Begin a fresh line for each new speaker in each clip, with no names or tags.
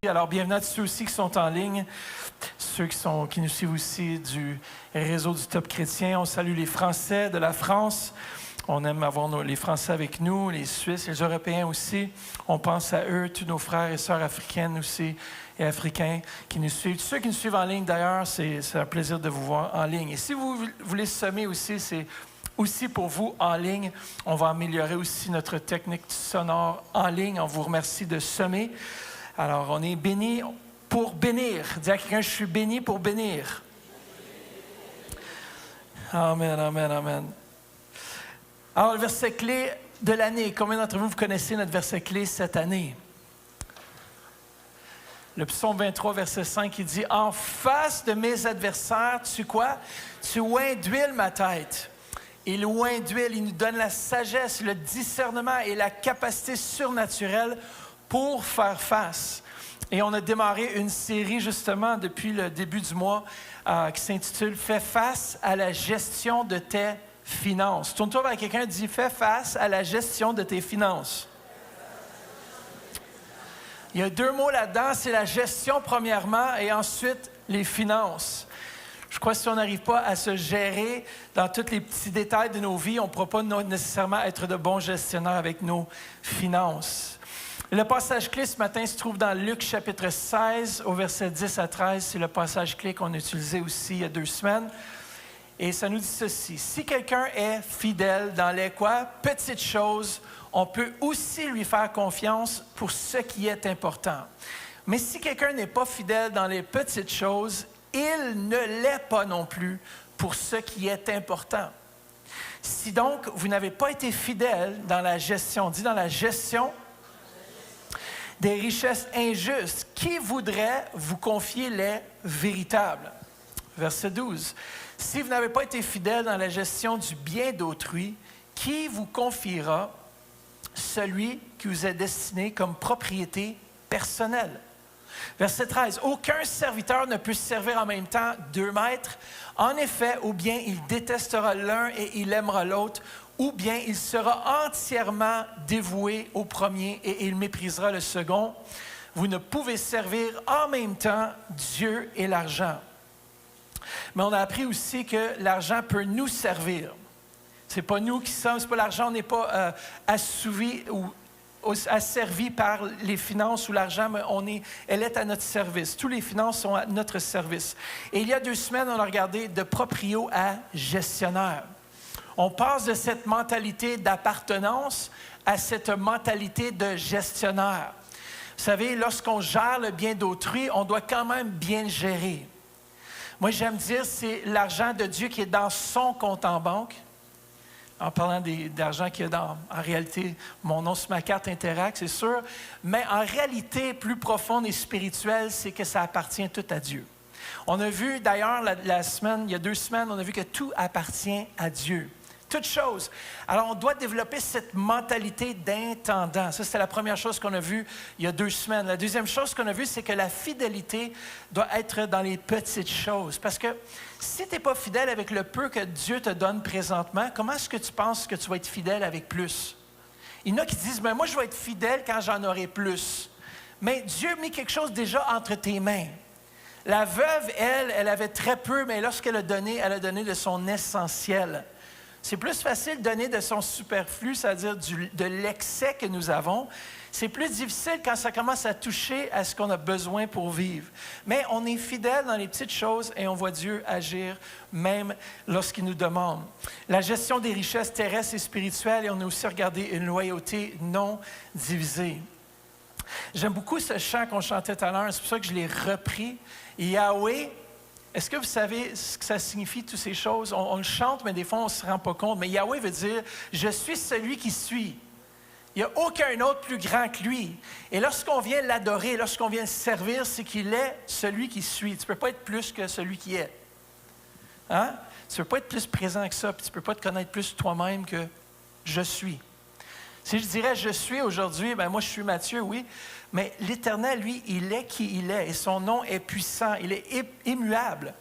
Alors, bienvenue à tous ceux aussi qui sont en ligne, ceux qui nous suivent aussi du réseau du Top Chrétien. On salue les Français de la France. On aime avoir les Français avec nous, les Suisses, les Européens aussi. On pense à eux, tous nos frères et sœurs africaines aussi et africains qui nous suivent. Tous ceux qui nous suivent en ligne, d'ailleurs, c'est un plaisir de vous voir en ligne. Et si vous voulez semer aussi, c'est aussi pour vous en ligne. On va améliorer aussi notre technique sonore en ligne. On vous remercie de semer. Alors, on est béni pour bénir. Dis à quelqu'un, je suis béni pour bénir. Amen, amen, amen. Alors, le verset clé de l'année. Combien d'entre vous connaissez notre verset clé cette année? Le psaume 23, verset 5, il dit « En face de mes adversaires, tu quoi? Tu oins d'huile ma tête. » Et le oint d'huile, il nous donne la sagesse, le discernement et la capacité surnaturelle pour faire face. Et on a démarré une série justement depuis le début du mois qui s'intitule « Fais face à la gestion de tes finances ». Tourne-toi vers quelqu'un et dis « Fais face à la gestion de tes finances ». Il y a deux mots là-dedans, c'est la gestion premièrement et ensuite les finances. Je crois que si on n'arrive pas à se gérer dans tous les petits détails de nos vies, on ne pourra pas nécessairement être de bons gestionnaires avec nos finances. Le passage clé ce matin se trouve dans Luc chapitre 16 au verset 10 à 13. C'est le passage clé qu'on a utilisé aussi il y a 2 semaines. Et ça nous dit ceci. Si quelqu'un est fidèle dans les quoi? Petites choses, on peut aussi lui faire confiance pour ce qui est important. Mais si quelqu'un n'est pas fidèle dans les petites choses, il ne l'est pas non plus pour ce qui est important. Si donc vous n'avez pas été fidèle dans la gestion, dit dans la gestion des richesses injustes, qui voudrait vous confier les véritables? Verset 12. Si vous n'avez pas été fidèle dans la gestion du bien d'autrui, qui vous confiera celui qui vous est destiné comme propriété personnelle? Verset 13. Aucun serviteur ne peut servir en même temps 2 maîtres. En effet, ou bien il détestera l'un et il aimera l'autre, ou bien il sera entièrement dévoué au premier et il méprisera le second. Vous ne pouvez servir en même temps Dieu et l'argent. Mais on a appris aussi que l'argent peut nous servir. Ce n'est pas nous qui sommes, c'est pas l'argent, on n'est pas assouvi ou asservi par les finances ou l'argent, mais elle est à notre service. Tous les finances sont à notre service. Et il y a 2 semaines, on a regardé de proprio à gestionnaire. On passe de cette mentalité d'appartenance à cette mentalité de gestionnaire. Vous savez, lorsqu'on gère le bien d'autrui, on doit quand même bien le gérer. Moi, j'aime dire, c'est l'argent de Dieu qui est dans son compte en banque. En parlant d'argent qu'il y a en réalité, mon nom sur ma carte Interact, c'est sûr. Mais en réalité, plus profonde et spirituelle, c'est que ça appartient tout à Dieu. On a vu d'ailleurs il y a 2 semaines, on a vu que tout appartient à Dieu. Toute chose. Alors, on doit développer cette mentalité d'intendant. Ça, c'était la première chose qu'on a vue il y a 2 semaines. La deuxième chose qu'on a vue, c'est que la fidélité doit être dans les petites choses. Parce que si tu n'es pas fidèle avec le peu que Dieu te donne présentement, comment est-ce que tu penses que tu vas être fidèle avec plus? Il y en a qui disent, moi, je vais être fidèle quand j'en aurai plus. Mais Dieu a mis quelque chose déjà entre tes mains. La veuve, elle avait très peu, mais lorsqu'elle a donné, elle a donné de son essentiel. C'est plus facile de donner de son superflu, c'est-à-dire de l'excès que nous avons. C'est plus difficile quand ça commence à toucher à ce qu'on a besoin pour vivre. Mais on est fidèle dans les petites choses et on voit Dieu agir même lorsqu'il nous demande. La gestion des richesses terrestres et spirituelles, et on a aussi regardé une loyauté non divisée. J'aime beaucoup ce chant qu'on chantait tout à l'heure, c'est pour ça que je l'ai repris. Yahweh. Est-ce que vous savez ce que ça signifie, toutes ces choses? On le chante, mais des fois, on ne se rend pas compte. Mais Yahweh veut dire « Je suis celui qui suis ». Il n'y a aucun autre plus grand que lui. Et lorsqu'on vient l'adorer, lorsqu'on vient le servir, c'est qu'il est celui qui suit. Tu ne peux pas être plus que celui qui est. Hein? Tu ne peux pas être plus présent que ça, puis tu ne peux pas te connaître plus toi-même que « Je suis ». Si je dirais « Je suis » aujourd'hui, moi je suis Matthieu, oui, mais l'Éternel, lui, il est qui il est et son nom est puissant, il est immuable.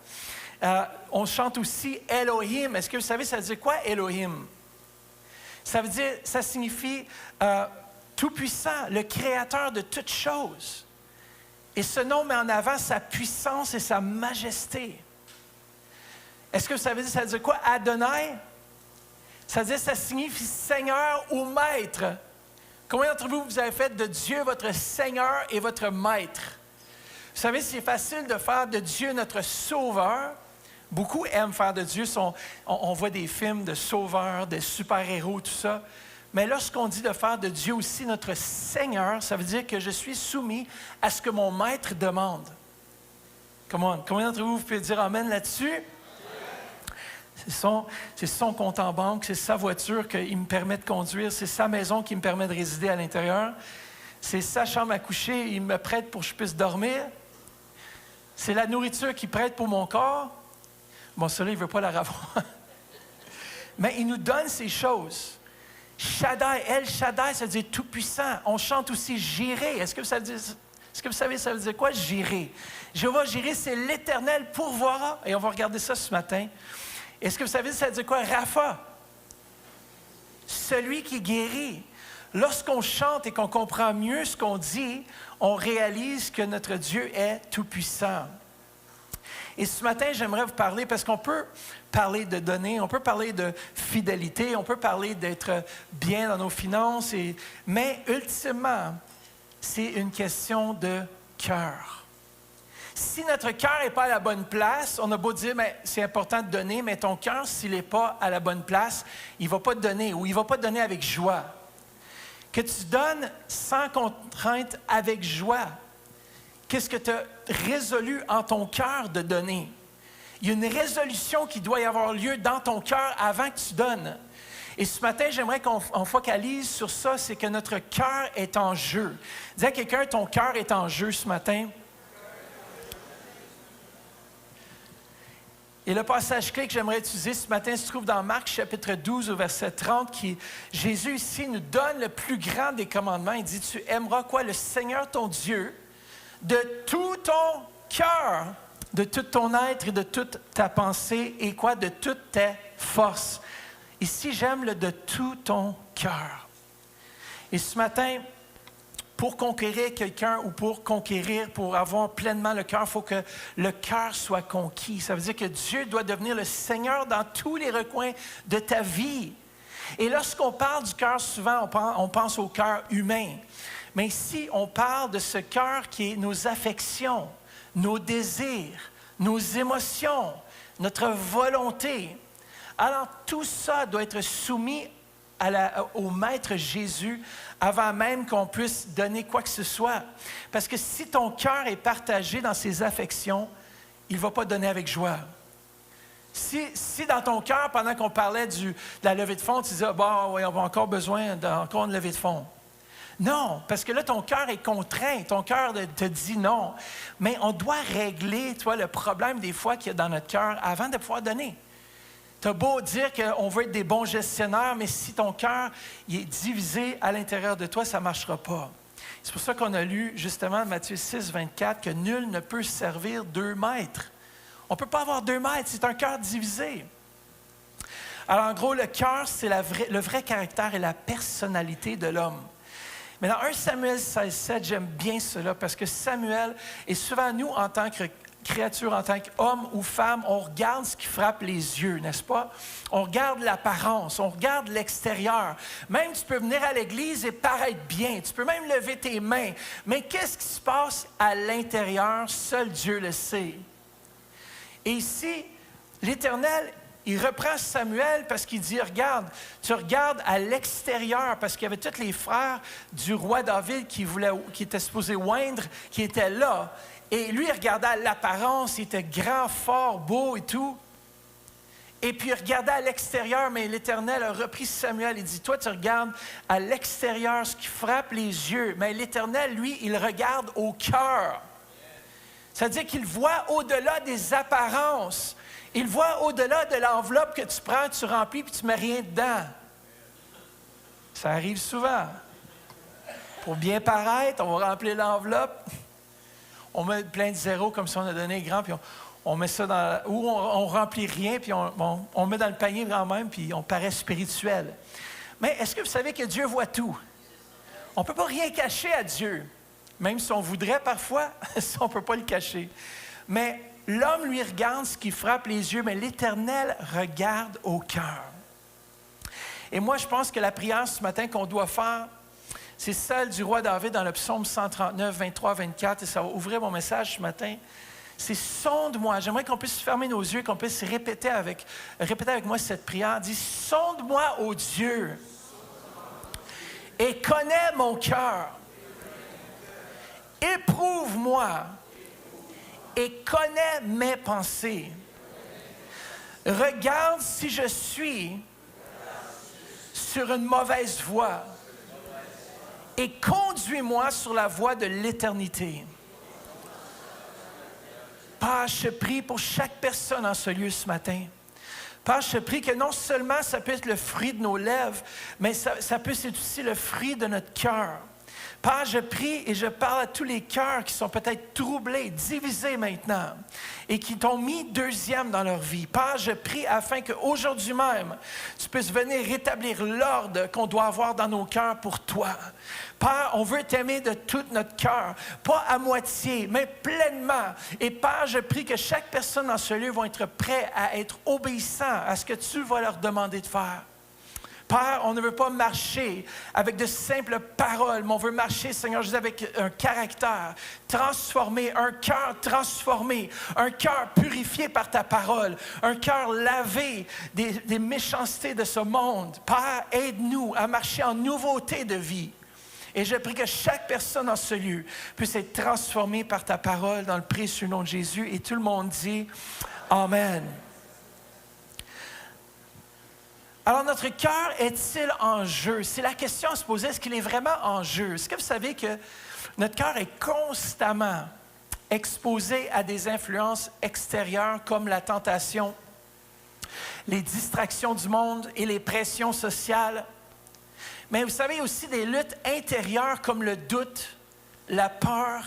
On chante aussi Elohim. Est-ce que vous savez, ça veut dire quoi Elohim? Ça signifie tout-puissant, le créateur de toutes choses. Et ce nom met en avant sa puissance et sa majesté. Est-ce que vous savez, ça veut dire quoi? Adonai? Ça veut dire, ça signifie Seigneur ou Maître. Combien d'entre vous, vous avez fait de Dieu votre Seigneur et votre Maître? Vous savez, c'est facile de faire de Dieu notre Sauveur. Beaucoup aiment faire de Dieu. On voit des films de sauveurs, de super-héros, tout ça. Mais lorsqu'on dit de faire de Dieu aussi notre Seigneur, ça veut dire que je suis soumis à ce que mon Maître demande. Combien d'entre vous pouvez dire Amen là-dessus? C'est son compte en banque, c'est sa voiture qu'il me permet de conduire, c'est sa maison qui me permet de résider à l'intérieur, c'est sa chambre à coucher, il me prête pour que je puisse dormir, c'est la nourriture qu'il prête pour mon corps. Bon, celui-là, il ne veut pas la revoir. Mais il nous donne ces choses. Shaddai, El Shaddai, ça veut dire tout-puissant. On chante aussi Jireh. Est-ce que vous savez, ça veut dire quoi, Jireh? Jéhovah Jireh, c'est l'Éternel pourvoira. Et on va regarder ça ce matin. Est-ce que vous savez, ça veut dire quoi, Rapha? Celui qui guérit. Lorsqu'on chante et qu'on comprend mieux ce qu'on dit, on réalise que notre Dieu est tout-puissant. Et ce matin, j'aimerais vous parler, parce qu'on peut parler de données, on peut parler de fidélité, on peut parler d'être bien dans nos finances, mais ultimement, c'est une question de cœur. Si notre cœur n'est pas à la bonne place, on a beau dire, mais c'est important de donner, mais ton cœur, s'il n'est pas à la bonne place, il ne va pas te donner, ou il ne va pas te donner avec joie. Que tu donnes sans contrainte, avec joie. Qu'est-ce que tu as résolu en ton cœur de donner? Il y a une résolution qui doit y avoir lieu dans ton cœur avant que tu donnes. Et ce matin, j'aimerais qu'on focalise sur ça, c'est que notre cœur est en jeu. Dis à quelqu'un, ton cœur est en jeu ce matin. Et le passage clé que j'aimerais utiliser ce matin se trouve dans Marc chapitre 12 au verset 30, Jésus ici nous donne le plus grand des commandements. Il dit, tu aimeras quoi? Le Seigneur ton Dieu de tout ton cœur, de tout ton être et de toute ta pensée et quoi? De toute ta force. Ici, j'aime le de tout ton cœur. Et ce matin, pour conquérir quelqu'un ou pour avoir pleinement le cœur, il faut que le cœur soit conquis. Ça veut dire que Dieu doit devenir le Seigneur dans tous les recoins de ta vie. Et lorsqu'on parle du cœur, souvent, on pense au cœur humain. Mais ici, on parle de ce cœur qui est nos affections, nos désirs, nos émotions, notre volonté. Alors, tout ça doit être soumis au Maître Jésus avant même qu'on puisse donner quoi que ce soit. Parce que si ton cœur est partagé dans ses affections, il ne va pas donner avec joie. Si dans ton cœur, pendant qu'on parlait de la levée de fonds, tu disais, bon, oui, on va encore besoin d'encore une levée de fonds. Non, parce que là, ton cœur est contraint, ton cœur te dit non. Mais on doit régler, le problème des fois qu'il y a dans notre cœur avant de pouvoir donner. Tu as beau dire qu'on veut être des bons gestionnaires, mais si ton cœur est divisé à l'intérieur de toi, ça ne marchera pas. C'est pour ça qu'on a lu justement Matthieu 6, 24, que nul ne peut servir 2 maîtres. On ne peut pas avoir 2 maîtres, c'est un cœur divisé. Alors en gros, le cœur, c'est le vrai caractère et la personnalité de l'homme. Mais dans 1 Samuel 16, 7, j'aime bien cela parce que Samuel, et souvent nous, en tant que créature, en tant qu'homme ou femme, on regarde ce qui frappe les yeux, n'est-ce pas? On regarde l'apparence, on regarde l'extérieur. Même tu peux venir à l'église et paraître bien, tu peux même lever tes mains. Mais qu'est-ce qui se passe à l'intérieur? Seul Dieu le sait. Et ici, l'Éternel, il reprend Samuel parce qu'il dit, regarde, tu regardes à l'extérieur, parce qu'il y avait tous les frères du roi David qui étaient supposés oindre, qui étaient là. Et lui, il regardait l'apparence, il était grand, fort, beau et tout. Et puis, il regardait à l'extérieur, mais l'Éternel a repris Samuel et dit, toi, tu regardes à l'extérieur ce qui frappe les yeux. Mais l'Éternel, lui, il regarde au cœur. C'est-à-dire qu'il voit au-delà des apparences. Il voit au-delà de l'enveloppe que tu prends, tu remplis, puis tu ne mets rien dedans. Ça arrive souvent. Pour bien paraître, on va remplir l'enveloppe. On met plein de zéros comme si on a donné grand, puis on met ça dans... Ou on remplit rien, puis on met dans le panier quand même, puis on paraît spirituel. Mais est-ce que vous savez que Dieu voit tout? On ne peut pas rien cacher à Dieu. même si on voudrait parfois, si on ne peut pas le cacher. Mais l'homme, lui, regarde ce qui frappe les yeux, mais l'Éternel regarde au cœur. Et moi, je pense que la prière ce matin qu'on doit faire, c'est celle du roi David dans le psaume 139, 23, 24, et ça va ouvrir mon message ce matin. C'est « Sonde-moi ». J'aimerais qu'on puisse fermer nos yeux, qu'on puisse répéter avec moi cette prière. Dis « Sonde-moi, ô Dieu, et connais mon cœur. Éprouve-moi et connais mes pensées. Regarde si je suis sur une mauvaise voie et conduis-moi sur la voie de l'éternité. » Père, je prie pour chaque personne en ce lieu ce matin. Père, je prie que non seulement ça peut être le fruit de nos lèvres, mais ça peut être aussi le fruit de notre cœur. Père, je prie et je parle à tous les cœurs qui sont peut-être troublés, divisés maintenant, et qui t'ont mis deuxième dans leur vie. Père, je prie afin qu'aujourd'hui même, tu puisses venir rétablir l'ordre qu'on doit avoir dans nos cœurs pour toi. Père, on veut t'aimer de tout notre cœur, pas à moitié, mais pleinement. Et Père, je prie que chaque personne dans ce lieu va être prêt à être obéissant à ce que tu vas leur demander de faire. Père, on ne veut pas marcher avec de simples paroles, mais on veut marcher, Seigneur Jésus, avec un caractère transformé, un cœur transformé, un cœur purifié par ta parole, un cœur lavé des méchancetés de ce monde. Père, aide-nous à marcher en nouveauté de vie. Et je prie que chaque personne dans ce lieu puisse être transformée par ta parole dans le précieux nom de Jésus. Et tout le monde dit Amen. Alors, notre cœur est-il en jeu? C'est la question à se poser. Est-ce qu'il est vraiment en jeu? Est-ce que vous savez que notre cœur est constamment exposé à des influences extérieures comme la tentation, les distractions du monde et les pressions sociales? Mais vous savez aussi des luttes intérieures comme le doute, la peur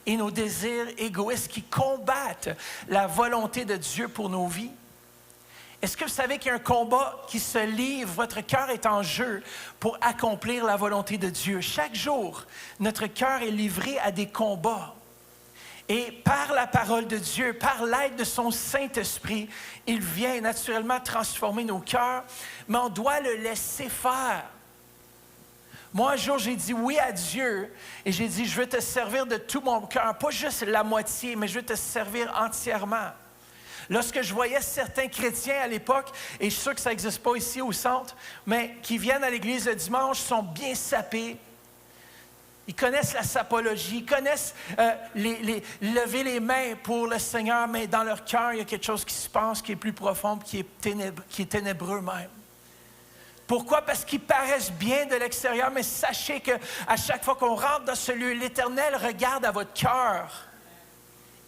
et nos désirs égoïstes qui combattent la volonté de Dieu pour nos vies. Est-ce que vous savez qu'il y a un combat qui se livre? Votre cœur est en jeu pour accomplir la volonté de Dieu. Chaque jour, notre cœur est livré à des combats. Et par la parole de Dieu, par l'aide de son Saint-Esprit, il vient naturellement transformer nos cœurs, mais on doit le laisser faire. Moi, un jour, j'ai dit oui à Dieu et j'ai dit, je veux te servir de tout mon cœur, pas juste la moitié, mais je veux te servir entièrement. Lorsque je voyais certains chrétiens à l'époque, et je suis sûr que ça n'existe pas ici au centre, mais qui viennent à l'église le dimanche, sont bien sapés. Ils connaissent la sapologie, ils connaissent lever les mains pour le Seigneur, mais dans leur cœur, il y a quelque chose qui se passe, qui est plus profond, qui est ténébreux même. Pourquoi? Parce qu'ils paraissent bien de l'extérieur, mais sachez qu'à chaque fois qu'on rentre dans ce lieu, l'Éternel regarde à votre cœur.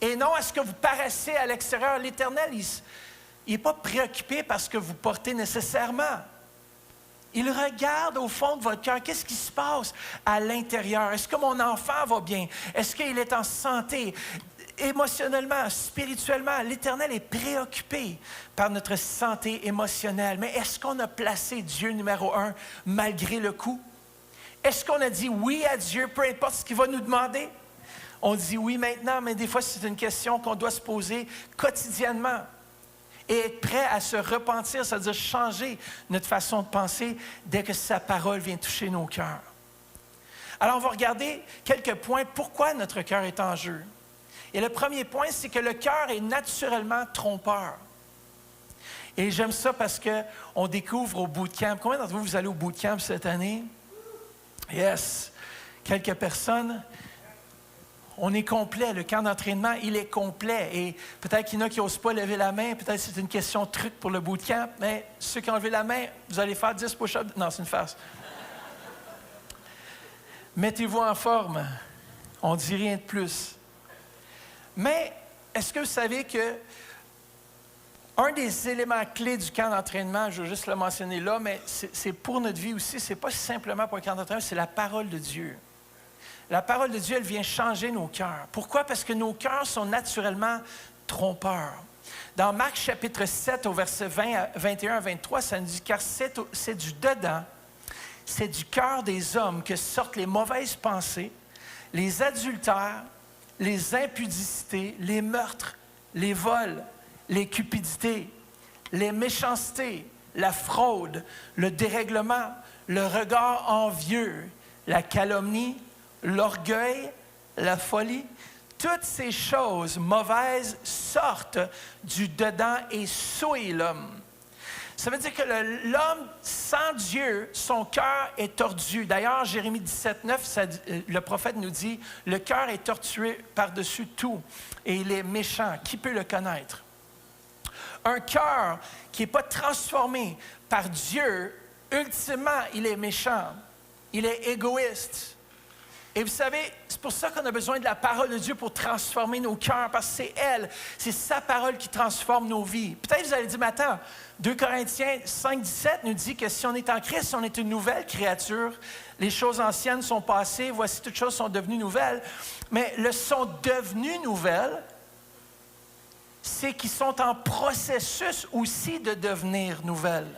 Et non à ce que vous paraissez à l'extérieur. L'Éternel, il n'est pas préoccupé par ce que vous portez nécessairement. Il regarde au fond de votre cœur. Qu'est-ce qui se passe à l'intérieur? Est-ce que mon enfant va bien? Est-ce qu'il est en santé? Émotionnellement, spirituellement, l'Éternel est préoccupé par notre santé émotionnelle. Mais est-ce qu'on a placé Dieu numéro 1 malgré le coup? Est-ce qu'on a dit oui à Dieu, peu importe ce qu'il va nous demander? On dit oui maintenant, mais des fois, c'est une question qu'on doit se poser quotidiennement. Et être prêt à se repentir, c'est-à-dire changer notre façon de penser dès que sa parole vient toucher nos cœurs. Alors, on va regarder quelques points. Pourquoi notre cœur est en jeu? Et le premier point, c'est que le cœur est naturellement trompeur. Et j'aime ça parce qu'on découvre au bootcamp. Combien d'entre vous allez au bootcamp cette année? Yes! Quelques personnes. On est complet. Le camp d'entraînement, il est complet. Et peut-être qu'il y en a qui n'osent pas lever la main. Peut-être que c'est une question de truc pour le bootcamp. Mais ceux qui ont levé la main, vous allez faire 10 push-ups. Non, c'est une farce. Mettez-vous en forme. On ne dit rien de plus. Mais est-ce que vous savez que un des éléments clés du camp d'entraînement, je veux juste le mentionner là, mais c'est pour notre vie aussi, ce n'est pas simplement pour le camp d'entraînement, c'est la parole de Dieu. La parole de Dieu, elle vient changer nos cœurs. Pourquoi? Parce que nos cœurs sont naturellement trompeurs. Dans Marc chapitre 7, au verset 21 à 23, ça nous dit « Car c'est du dedans, c'est du cœur des hommes que sortent les mauvaises pensées, les adultères, les impudicités, les meurtres, les vols, les cupidités, les méchancetés, la fraude, le dérèglement, le regard envieux, la calomnie, l'orgueil, la folie. Toutes ces choses mauvaises sortent du dedans et souillent l'homme. Ça veut dire que l'homme sans Dieu, son cœur est tordu. D'ailleurs, Jérémie 17,9, le prophète nous dit, « Le cœur est tortué par-dessus tout et il est méchant. Qui peut le connaître? » Un cœur qui n'est pas transformé par Dieu, ultimement, il est méchant. Il est égoïste. Et vous savez, c'est pour ça qu'on a besoin de la parole de Dieu pour transformer nos cœurs, parce que c'est elle, c'est sa parole qui transforme nos vies. Peut-être vous allez dire, mais attends, 2 Corinthiens 5, 17 nous dit que si on est en Christ, on est une nouvelle créature. Les choses anciennes sont passées, voici toutes choses sont devenues nouvelles. Mais le sont devenues nouvelles, c'est qu'ils sont en processus aussi de devenir nouvelles.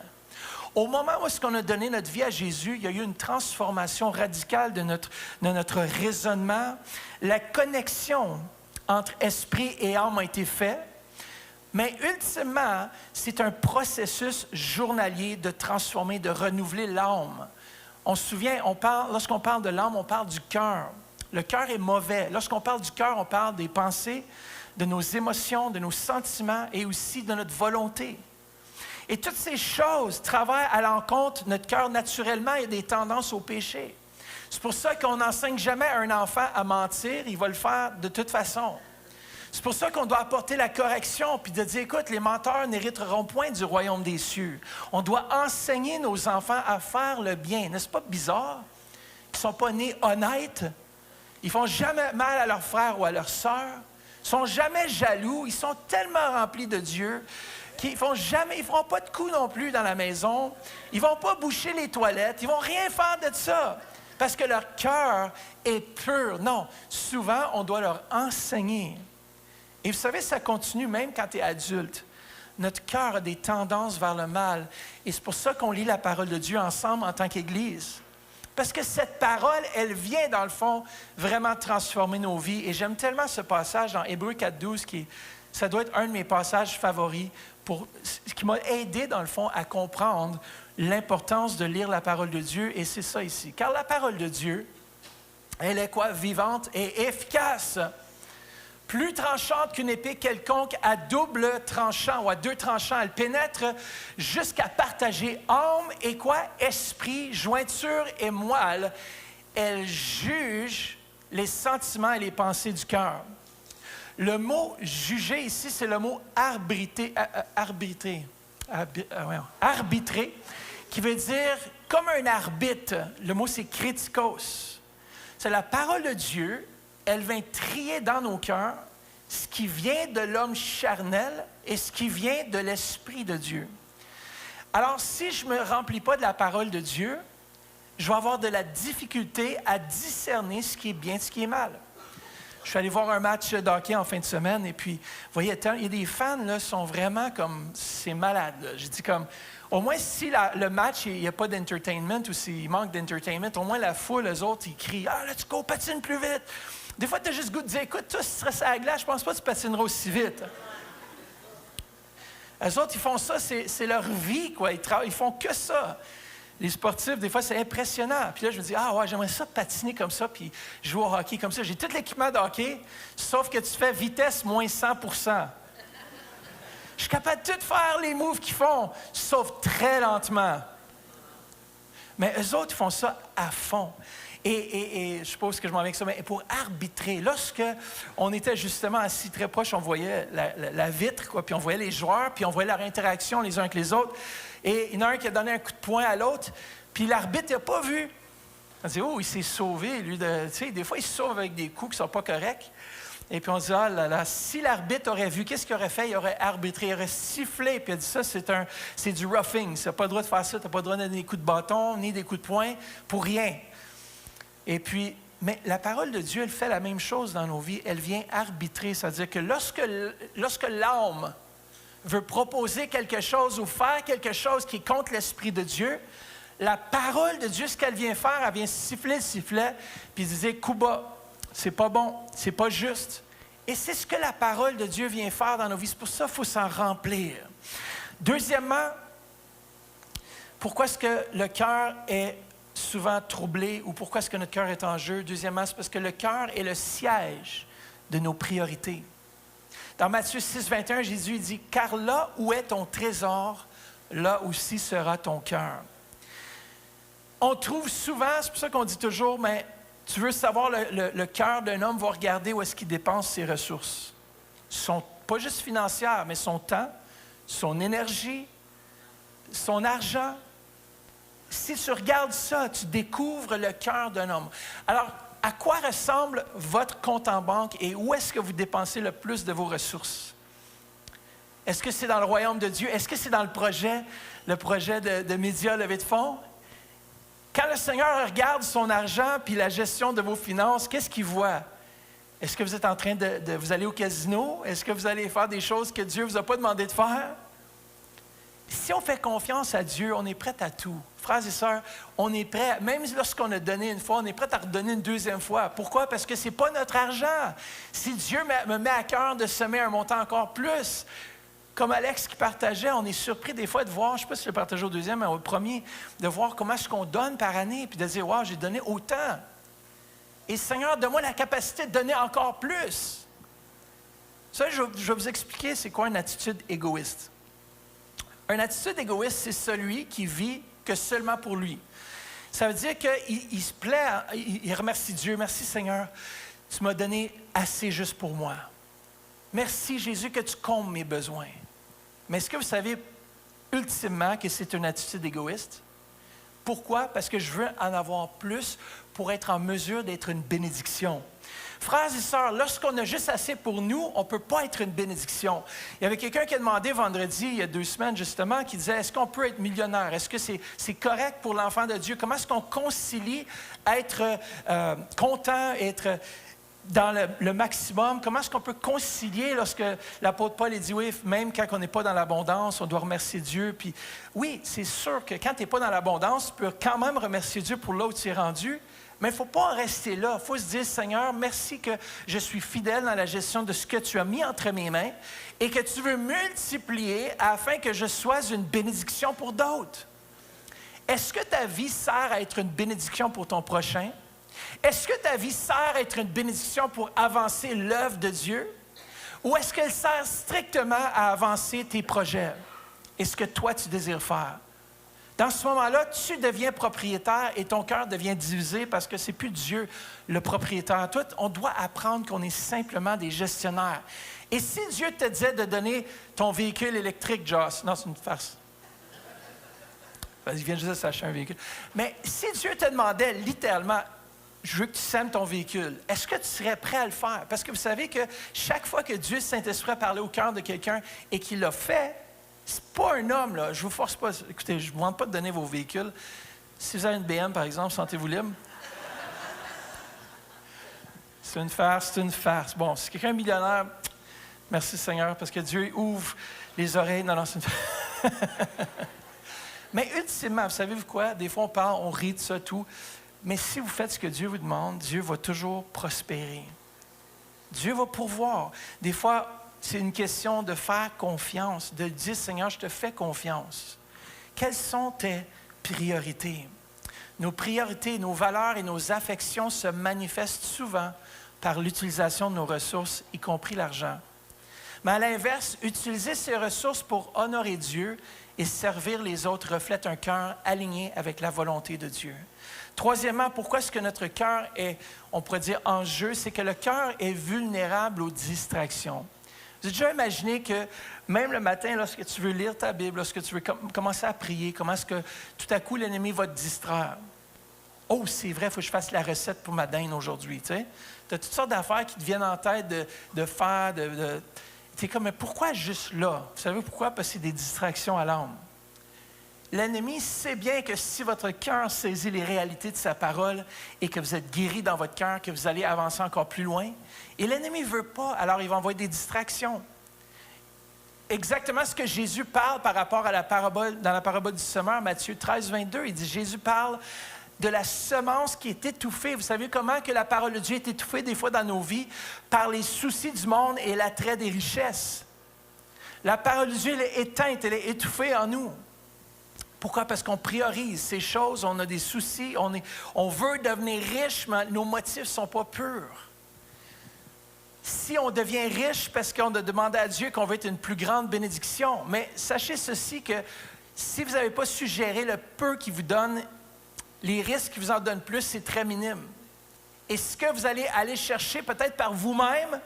Au moment où est-ce qu'on a donné notre vie à Jésus, il y a eu une transformation radicale de notre raisonnement. La connexion entre esprit et âme a été faite, mais ultimement, c'est un processus journalier de transformer, de renouveler l'âme. On se souvient, lorsqu'on parle de l'âme, on parle du cœur. Le cœur est mauvais. Lorsqu'on parle du cœur, on parle des pensées, de nos émotions, de nos sentiments et aussi de notre volonté. Et toutes ces choses travaillent à l'encontre de notre cœur naturellement et des tendances au péché. C'est pour ça qu'on n'enseigne jamais à un enfant à mentir, il va le faire de toute façon. C'est pour ça qu'on doit apporter la correction puis de dire, écoute, les menteurs n'hériteront point du royaume des cieux. On doit enseigner nos enfants à faire le bien. N'est-ce pas bizarre? Ils ne sont pas nés honnêtes. Ils ne font jamais mal à leurs frères ou à leurs sœurs. Ils ne sont jamais jaloux. Ils sont tellement remplis de Dieu. Ils ne feront pas de coups non plus dans la maison. Ils ne vont pas boucher les toilettes. Ils ne vont rien faire de ça. Parce que leur cœur est pur. Non, souvent, on doit leur enseigner. Et vous savez, ça continue même quand tu es adulte. Notre cœur a des tendances vers le mal. Et c'est pour ça qu'on lit la parole de Dieu ensemble en tant qu'Église. Parce que cette parole, elle vient, dans le fond, vraiment transformer nos vies. Et j'aime tellement ce passage dans Hébreux 4,12 ça doit être un de mes passages favoris qui m'a aidé, dans le fond, à comprendre l'importance de lire la parole de Dieu. Et c'est ça ici. Car la parole de Dieu, elle est quoi? Vivante et efficace. Plus tranchante qu'une épée quelconque à double tranchant ou à 2 tranchants. Elle pénètre jusqu'à partager âme et quoi? Esprit, jointure et moelle. Elle juge les sentiments et les pensées du cœur. Le mot « juger » ici, c'est le mot « arbitrer », qui veut dire comme un arbitre. Le mot, c'est « kritikos ». C'est la parole de Dieu, elle vient trier dans nos cœurs ce qui vient de l'homme charnel et ce qui vient de l'Esprit de Dieu. Alors, si je ne me remplis pas de la parole de Dieu, je vais avoir de la difficulté à discerner ce qui est bien et ce qui est mal. Je suis allé voir un match de hockey en fin de semaine et puis, vous voyez, il y a des fans là sont vraiment comme, c'est malade. Là. Je dis comme, au moins si le match, il n'y a pas d'entertainment ou s'il manque d'entertainment, au moins la foule, eux autres, ils crient « Ah, let's go, patine plus vite! » Des fois, tu as juste le goût de dire « Écoute, toi, si tu serais sur la glace, je pense pas que tu patineras aussi vite. » Eux autres, ils font ça, c'est leur vie, quoi. Ils font que ça. Les sportifs, des fois, c'est impressionnant. Puis là, je me dis, ah ouais, j'aimerais ça patiner comme ça, puis jouer au hockey comme ça. J'ai tout l'équipement de hockey, sauf que tu fais vitesse moins 100%. Je suis capable de tout faire les moves qu'ils font, sauf très lentement. Mais eux autres, ils font ça à fond. Et je suppose que je m'en vais avec ça, mais pour arbitrer, lorsque on était justement assis très proche, on voyait la vitre, quoi, puis on voyait les joueurs, puis on voyait leur interaction les uns avec les autres. Et il y en a un qui a donné un coup de poing à l'autre, puis l'arbitre n'a pas vu. On dit, oh, il s'est sauvé, lui. Tu sais, des fois, il se sauve avec des coups qui ne sont pas corrects. Et puis on dit, ah là là, si l'arbitre aurait vu, qu'est-ce qu'il aurait fait? Il aurait arbitré, il aurait sifflé, puis il a dit, ça, c'est du roughing. Tu n'as pas le droit de faire ça, tu n'as pas le droit de donner des coups de bâton, ni des coups de poing, pour rien. Et puis, mais la parole de Dieu, elle fait la même chose dans nos vies. Elle vient arbitrer, c'est-à-dire que lorsque l'âme veut proposer quelque chose ou faire quelque chose qui est contre l'Esprit de Dieu, la parole de Dieu, ce qu'elle vient faire, elle vient siffler le sifflet, puis disait, coup bas, c'est pas bon, c'est pas juste. Et c'est ce que la parole de Dieu vient faire dans nos vies. C'est pour ça qu'il faut s'en remplir. Deuxièmement, pourquoi est-ce que le cœur est souvent troublé ou pourquoi est-ce que notre cœur est en jeu? Deuxièmement, c'est parce que le cœur est le siège de nos priorités. Dans Matthieu 6, 21, Jésus dit « Car là où est ton trésor, là aussi sera ton cœur. » On trouve souvent, c'est pour ça qu'on dit toujours, mais tu veux savoir, le cœur d'un homme va regarder où est-ce qu'il dépense ses ressources. Pas juste financières, mais son temps, son énergie, son argent. Si tu regardes ça, tu découvres le cœur d'un homme. Alors, à quoi ressemble votre compte en banque et où est-ce que vous dépensez le plus de vos ressources? Est-ce que c'est dans le royaume de Dieu? Est-ce que c'est dans le projet de médias levée de fonds? Quand le Seigneur regarde son argent puis la gestion de vos finances, qu'est-ce qu'il voit? Est-ce que vous êtes en train de vous aller au casino? Est-ce que vous allez faire des choses que Dieu ne vous a pas demandé de faire? Si on fait confiance à Dieu, on est prêt à tout. Frères et sœurs, on est prêt, même lorsqu'on a donné une fois, on est prêt à redonner une deuxième fois. Pourquoi? Parce que ce n'est pas notre argent. Si Dieu me met à cœur de semer un montant encore plus, comme Alex qui partageait, on est surpris des fois de voir, je ne sais pas si je le partageais au deuxième, mais au premier, de voir comment est-ce qu'on donne par année, puis de dire, wow, j'ai donné autant. Et Seigneur, donne-moi la capacité de donner encore plus. Ça, je vais vous expliquer c'est quoi une attitude égoïste. Une attitude égoïste, c'est celui qui vit que seulement pour lui. Ça veut dire qu'il se plaît, il remercie Dieu. Merci Seigneur, tu m'as donné assez juste pour moi. Merci Jésus que tu combles mes besoins. Mais est-ce que vous savez ultimement que c'est une attitude égoïste? Pourquoi? Parce que je veux en avoir plus pour être en mesure d'être une bénédiction. Frères et sœurs, lorsqu'on a juste assez pour nous, on ne peut pas être une bénédiction. Il y avait quelqu'un qui a demandé vendredi, il y a 2 semaines justement, qui disait, est-ce qu'on peut être millionnaire? Est-ce que c'est correct pour l'enfant de Dieu? Comment est-ce qu'on concilie être content, être dans le maximum? Comment est-ce qu'on peut concilier lorsque l'apôtre Paul dit, oui, même quand on n'est pas dans l'abondance, on doit remercier Dieu. Puis oui, c'est sûr que quand tu n'es pas dans l'abondance, tu peux quand même remercier Dieu pour là où tu es rendu. Mais il ne faut pas en rester là. Il faut se dire, Seigneur, merci que je suis fidèle dans la gestion de ce que tu as mis entre mes mains et que tu veux multiplier afin que je sois une bénédiction pour d'autres. Est-ce que ta vie sert à être une bénédiction pour ton prochain? Est-ce que ta vie sert à être une bénédiction pour avancer l'œuvre de Dieu? Ou est-ce qu'elle sert strictement à avancer tes projets et ce que toi tu désires faire? Dans ce moment-là, tu deviens propriétaire et ton cœur devient divisé parce que ce n'est plus Dieu le propriétaire. Toi, on doit apprendre qu'on est simplement des gestionnaires. Et si Dieu te disait de donner ton véhicule électrique, Joss, non, c'est une farce. Vas-y, viens juste s'acheter un véhicule. Mais si Dieu te demandait littéralement, je veux que tu sèmes ton véhicule, est-ce que tu serais prêt à le faire? Parce que vous savez que chaque fois que Dieu, Saint-Esprit, a parlé au cœur de quelqu'un et qu'il l'a fait, c'est pas un homme, là. Je vous force pas. Écoutez, je ne vous demande pas de donner vos véhicules. Si vous avez une BM, par exemple, sentez-vous libre. C'est une farce, c'est une farce. Bon, si quelqu'un est millionnaire, merci Seigneur, parce que Dieu ouvre les oreilles. Non, c'est une farce. Mais ultimement, vous savez quoi? Des fois, on parle, on rit de ça, tout. Mais si vous faites ce que Dieu vous demande, Dieu va toujours prospérer. Dieu va pourvoir. Des fois, c'est une question de faire confiance, de dire, Seigneur, je te fais confiance. Quelles sont tes priorités? Nos priorités, nos valeurs et nos affections se manifestent souvent par l'utilisation de nos ressources, y compris l'argent. Mais à l'inverse, utiliser ces ressources pour honorer Dieu et servir les autres reflète un cœur aligné avec la volonté de Dieu. Troisièmement, pourquoi est-ce que notre cœur est, on pourrait dire, en jeu? C'est que le cœur est vulnérable aux distractions. Vous avez déjà imaginé que même le matin, lorsque tu veux lire ta Bible, lorsque tu veux commencer à prier, comment est-ce que tout à coup l'ennemi va te distraire? Oh, c'est vrai, il faut que je fasse la recette pour ma dinde aujourd'hui. Tu sais? Tu as toutes sortes d'affaires qui te viennent en tête de faire. Tu es comme, mais pourquoi juste là? Vous savez pourquoi? Parce que c'est des distractions à l'âme. L'ennemi sait bien que si votre cœur saisit les réalités de sa parole et que vous êtes guéri dans votre cœur, que vous allez avancer encore plus loin, et l'ennemi ne veut pas, alors il va envoyer des distractions. Exactement ce que Jésus parle par rapport à la parabole, dans la parabole du semeur, Matthieu 13, 22, il dit, Jésus parle de la semence qui est étouffée. Vous savez comment que la parole de Dieu est étouffée des fois dans nos vies? Par les soucis du monde et l'attrait des richesses. La parole de Dieu, elle est éteinte, elle est étouffée en nous. Pourquoi? Parce qu'on priorise ces choses, on a des soucis, on veut devenir riche, mais nos motifs ne sont pas purs. Si on devient riche parce qu'on a demandé à Dieu qu'on veut être une plus grande bénédiction, mais sachez ceci que si vous n'avez pas su gérer le peu qu'il vous donne, les risques qu'il vous en donne plus, c'est très minime. Et ce que vous allez aller chercher peut-être par vous-même,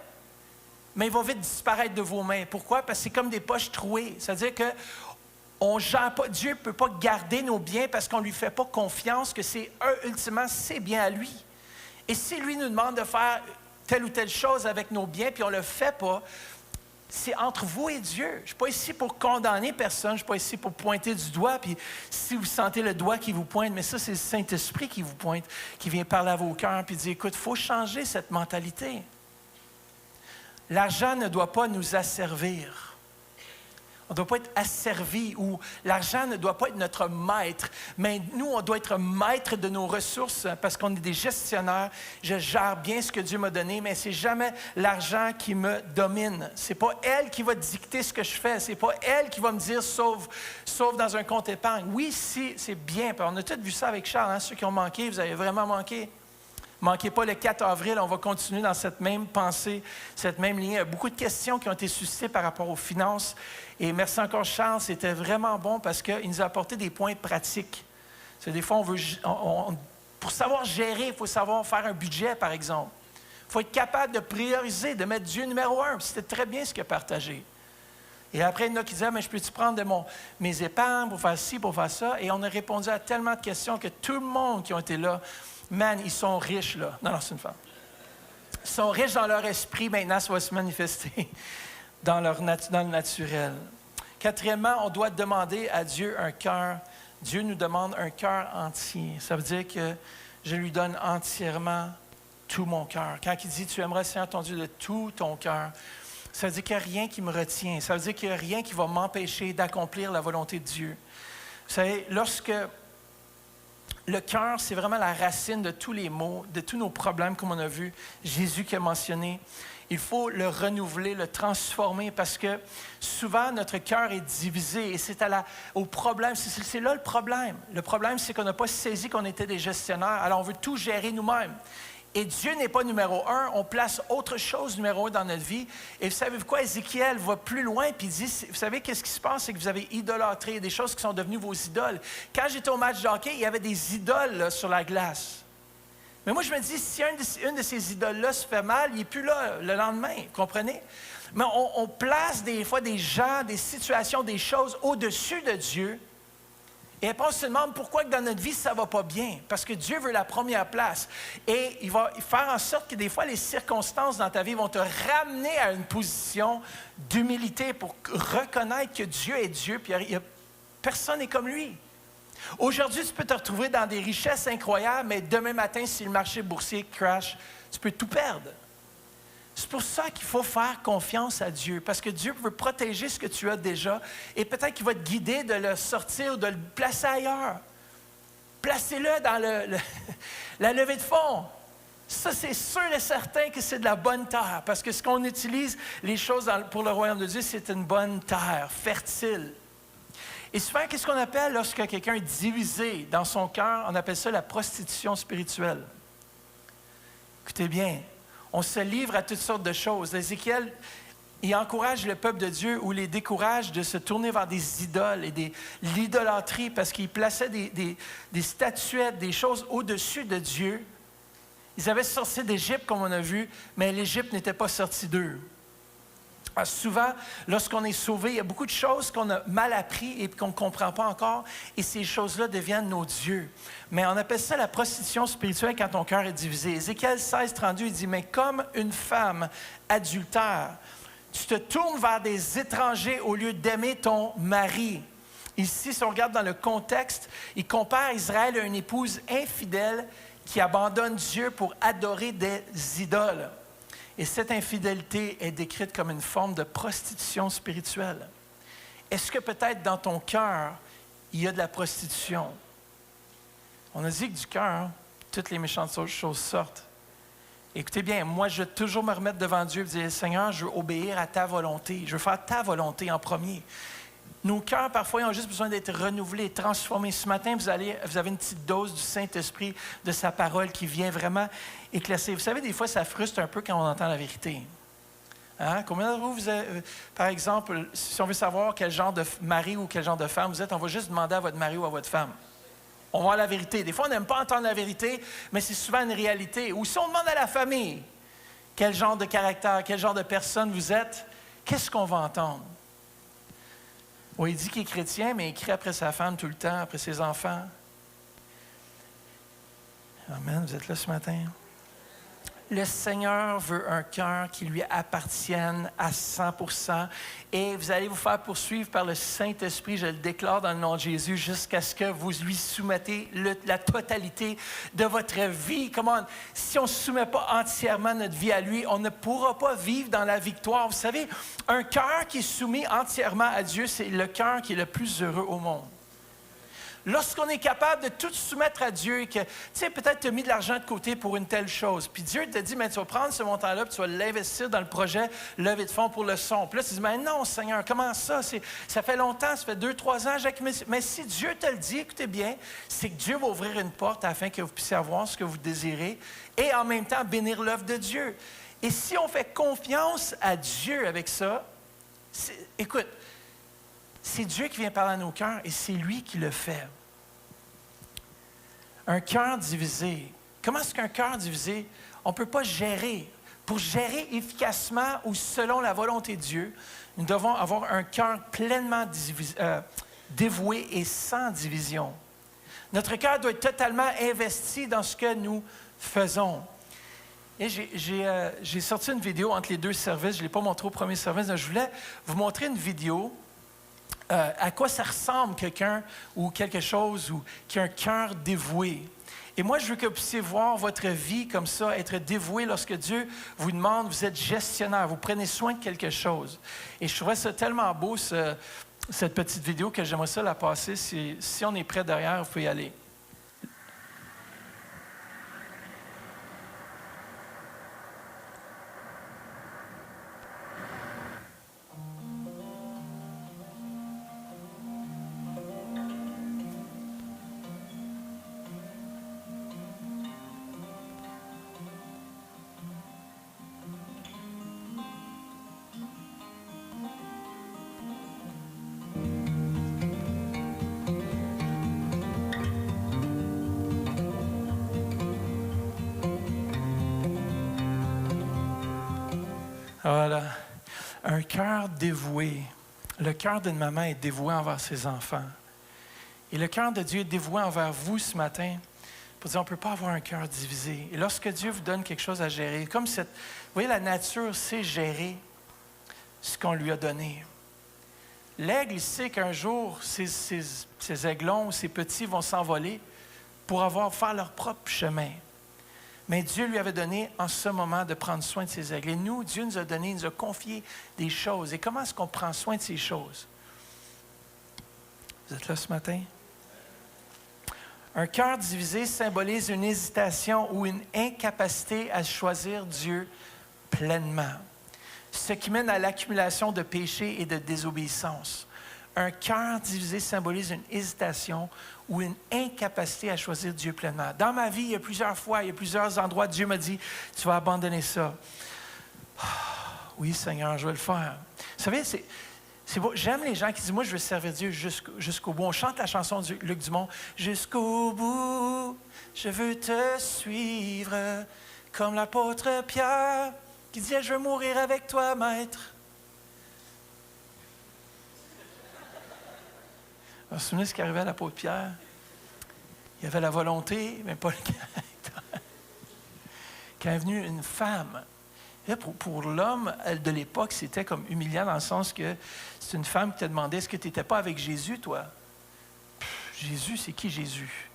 mais il va vite disparaître de vos mains. Pourquoi? Parce que c'est comme des poches trouées. C'est-à-dire que on gère pas, Dieu ne peut pas garder nos biens parce qu'on ne lui fait pas confiance que c'est ultimement ses biens à lui. Et si lui nous demande de faire telle ou telle chose avec nos biens, puis on ne le fait pas, c'est entre vous et Dieu. Je ne suis pas ici pour condamner personne, je ne suis pas ici pour pointer du doigt, puis si vous sentez le doigt qui vous pointe, mais ça, c'est le Saint-Esprit qui vous pointe, qui vient parler à vos cœurs, puis dire, écoute, il faut changer cette mentalité. L'argent ne doit pas nous asservir. On ne doit pas être asservi ou l'argent ne doit pas être notre maître. Mais nous, on doit être maître de nos ressources parce qu'on est des gestionnaires. Je gère bien ce que Dieu m'a donné, mais ce n'est jamais l'argent qui me domine. Ce n'est pas elle qui va dicter ce que je fais. Ce n'est pas elle qui va me dire sauve dans un compte épargne. Oui, si, c'est bien. On a tous vu ça avec Charles. Hein? Ceux qui ont manqué, vous avez vraiment manqué. Ne manquez pas le 4 avril, on va continuer dans cette même pensée, cette même ligne. Il y a beaucoup de questions qui ont été suscitées par rapport aux finances. Et merci encore Charles, c'était vraiment bon parce qu'il nous a apporté des points pratiques. C'est des fois, pour savoir gérer, il faut savoir faire un budget, par exemple. Il faut être capable de prioriser, de mettre Dieu numéro 1. C'était très bien ce qu'il a partagé. Et après, il y en a qui disaient, mais je peux-tu prendre mes épargnes pour faire ci, pour faire ça? Et on a répondu à tellement de questions que tout le monde qui ont été là, man, ils sont riches, là. Non, c'est une femme. Ils sont riches dans leur esprit. Maintenant, ça va se manifester dans le naturel. Quatrièmement, on doit demander à Dieu un cœur. Dieu nous demande un cœur entier. Ça veut dire que je lui donne entièrement tout mon cœur. Quand il dit, tu aimeras le Seigneur ton Dieu de tout ton cœur, ça veut dire qu'il n'y a rien qui me retient. Ça veut dire qu'il n'y a rien qui va m'empêcher d'accomplir la volonté de Dieu. Vous savez, lorsque le cœur, c'est vraiment la racine de tous les maux, de tous nos problèmes, comme on a vu, Jésus qui a mentionné. Il faut le renouveler, le transformer, parce que souvent, notre cœur est divisé et c'est au problème. C'est là le problème. Le problème, c'est qu'on n'a pas saisi qu'on était des gestionnaires. Alors, on veut tout gérer nous-mêmes. Et Dieu n'est pas numéro 1, on place autre chose numéro 1 dans notre vie. Et vous savez quoi, Ézéchiel va plus loin, puis il dit, vous savez qu'est-ce qui se passe, c'est que vous avez idolâtré, des choses qui sont devenues vos idoles. Quand j'étais au match de hockey, il y avait des idoles là, sur la glace. Mais moi, je me dis, si une de ces idoles-là se fait mal, il n'est plus là le lendemain, vous comprenez? Mais on place des fois des gens, des situations, des choses au-dessus de Dieu. Et après, on se demande pourquoi dans notre vie, ça ne va pas bien. Parce que Dieu veut la première place. Et il va faire en sorte que des fois, les circonstances dans ta vie vont te ramener à une position d'humilité pour reconnaître que Dieu est Dieu, puis personne n'est comme lui. Aujourd'hui, tu peux te retrouver dans des richesses incroyables, mais demain matin, si le marché boursier crash, tu peux tout perdre. C'est pour ça qu'il faut faire confiance à Dieu, parce que Dieu veut protéger ce que tu as déjà et peut-être qu'il va te guider de le sortir ou de le placer ailleurs. Placez-le dans la levée de fonds. Ça, c'est sûr et certain que c'est de la bonne terre, parce que ce qu'on utilise, les choses pour le royaume de Dieu, c'est une bonne terre, fertile. Et souvent, qu'est-ce qu'on appelle lorsque quelqu'un est divisé dans son cœur? On appelle ça la prostitution spirituelle. Écoutez bien. On se livre à toutes sortes de choses. Ézéchiel, il encourage le peuple de Dieu ou les décourage de se tourner vers des idoles et de l'idolâtrie parce qu'ils plaçaient des statuettes, des choses au-dessus de Dieu. Ils avaient sorti d'Égypte, comme on a vu, mais l'Égypte n'était pas sortie d'eux. Alors souvent, lorsqu'on est sauvé, il y a beaucoup de choses qu'on a mal appris et qu'on ne comprend pas encore, et ces choses-là deviennent nos dieux. Mais on appelle ça la prostitution spirituelle quand ton cœur est divisé. Ézéchiel 16, 32, il dit, « Mais comme une femme adultère, tu te tournes vers des étrangers au lieu d'aimer ton mari. » Ici, si on regarde dans le contexte, il compare Israël à une épouse infidèle qui abandonne Dieu pour adorer des idoles. Et cette infidélité est décrite comme une forme de prostitution spirituelle. Est-ce que peut-être dans ton cœur, il y a de la prostitution? On a dit que du cœur, toutes les méchantes choses sortent. Écoutez bien, moi, je veux toujours me remettre devant Dieu et dire, Seigneur, je veux obéir à ta volonté. Je veux faire ta volonté en premier. Nos cœurs, parfois, ils ont juste besoin d'être renouvelés, transformés. Ce matin, vous avez une petite dose du Saint-Esprit, de sa parole qui vient vraiment éclaircir. Vous savez, des fois, ça frustre un peu quand on entend la vérité. Hein? Combien d'entre vous avez, par exemple, si on veut savoir quel genre de mari ou quel genre de femme vous êtes, on va juste demander à votre mari ou à votre femme. On va voir la vérité. Des fois, on n'aime pas entendre la vérité, mais c'est souvent une réalité. Ou si on demande à la famille quel genre de caractère, quel genre de personne vous êtes, qu'est-ce qu'on va entendre? Oui, il dit qu'il est chrétien, mais il crie après sa femme tout le temps, après ses enfants. Amen, vous êtes là ce matin? Le Seigneur veut un cœur qui lui appartienne à 100%. Et vous allez vous faire poursuivre par le Saint-Esprit, je le déclare dans le nom de Jésus, jusqu'à ce que vous lui soumettez la totalité de votre vie. Comment, si on ne soumet pas entièrement notre vie à lui, on ne pourra pas vivre dans la victoire. Vous savez, un cœur qui est soumis entièrement à Dieu, c'est le cœur qui est le plus heureux au monde. Lorsqu'on est capable de tout soumettre à Dieu et que, tu sais, peut-être tu as mis de l'argent de côté pour une telle chose, puis Dieu te dit, mais tu vas prendre ce montant-là, puis tu vas l'investir dans le projet levée de fonds pour le son. Puis là, tu dis, mais non, Seigneur, comment ça? Ça fait longtemps, ça fait 2-3 ans, Jacques, mais si Dieu te le dit, écoutez bien, c'est que Dieu va ouvrir une porte afin que vous puissiez avoir ce que vous désirez et en même temps bénir l'œuvre de Dieu. Et si on fait confiance à Dieu avec ça, écoute, c'est Dieu qui vient parler à nos cœurs et c'est lui qui le fait. Un cœur divisé. Comment est-ce qu'un cœur divisé, on ne peut pas gérer? Pour gérer efficacement ou selon la volonté de Dieu, nous devons avoir un cœur pleinement dévoué et sans division. Notre cœur doit être totalement investi dans ce que nous faisons. Et j'ai sorti une vidéo entre les deux services. Je ne l'ai pas montré au premier service. Je voulais vous montrer une vidéo. À quoi ça ressemble quelqu'un ou quelque chose qui a un cœur dévoué. Et moi, je veux que vous puissiez voir votre vie comme ça, être dévoué lorsque Dieu vous demande, vous êtes gestionnaire, vous prenez soin de quelque chose. Et je trouvais ça tellement beau, cette petite vidéo, que j'aimerais ça la passer. Si on est prêt derrière, vous pouvez y aller. Voilà. Un cœur dévoué. Le cœur d'une maman est dévoué envers ses enfants. Et le cœur de Dieu est dévoué envers vous ce matin. Pour dire, on ne peut pas avoir un cœur divisé. Et lorsque Dieu vous donne quelque chose à gérer, comme vous voyez, la nature sait gérer ce qu'on lui a donné. L'aigle, il sait qu'un jour, ses aiglons, ses petits vont s'envoler pour faire leur propre chemin. Mais Dieu lui avait donné en ce moment de prendre soin de ses aigles. Et nous, Dieu nous a donné, il nous a confié des choses. Et comment est-ce qu'on prend soin de ces choses? Vous êtes là ce matin? Un cœur divisé symbolise une hésitation ou une incapacité à choisir Dieu pleinement, ce qui mène à l'accumulation de péchés et de désobéissance. Un cœur divisé symbolise une hésitation ou une incapacité à choisir Dieu pleinement. Dans ma vie, il y a plusieurs endroits, Dieu m'a dit, tu vas abandonner ça. Oui, Seigneur, je vais le faire. Vous savez, c'est beau. J'aime les gens qui disent, moi, je veux servir Dieu jusqu'au bout. On chante la chanson de Luc Dumont, jusqu'au bout, je veux te suivre, comme l'apôtre Pierre, qui disait, je veux mourir avec toi, maître. Vous vous souvenez de ce qui arrivait à l'apôtre Pierre? Il y avait la volonté, mais pas le caractère. Quand est venue une femme, là, pour l'homme de l'époque, c'était comme humiliant dans le sens que c'est une femme qui t'a demandé, est-ce que tu n'étais pas avec Jésus, toi? Jésus, c'est qui Jésus?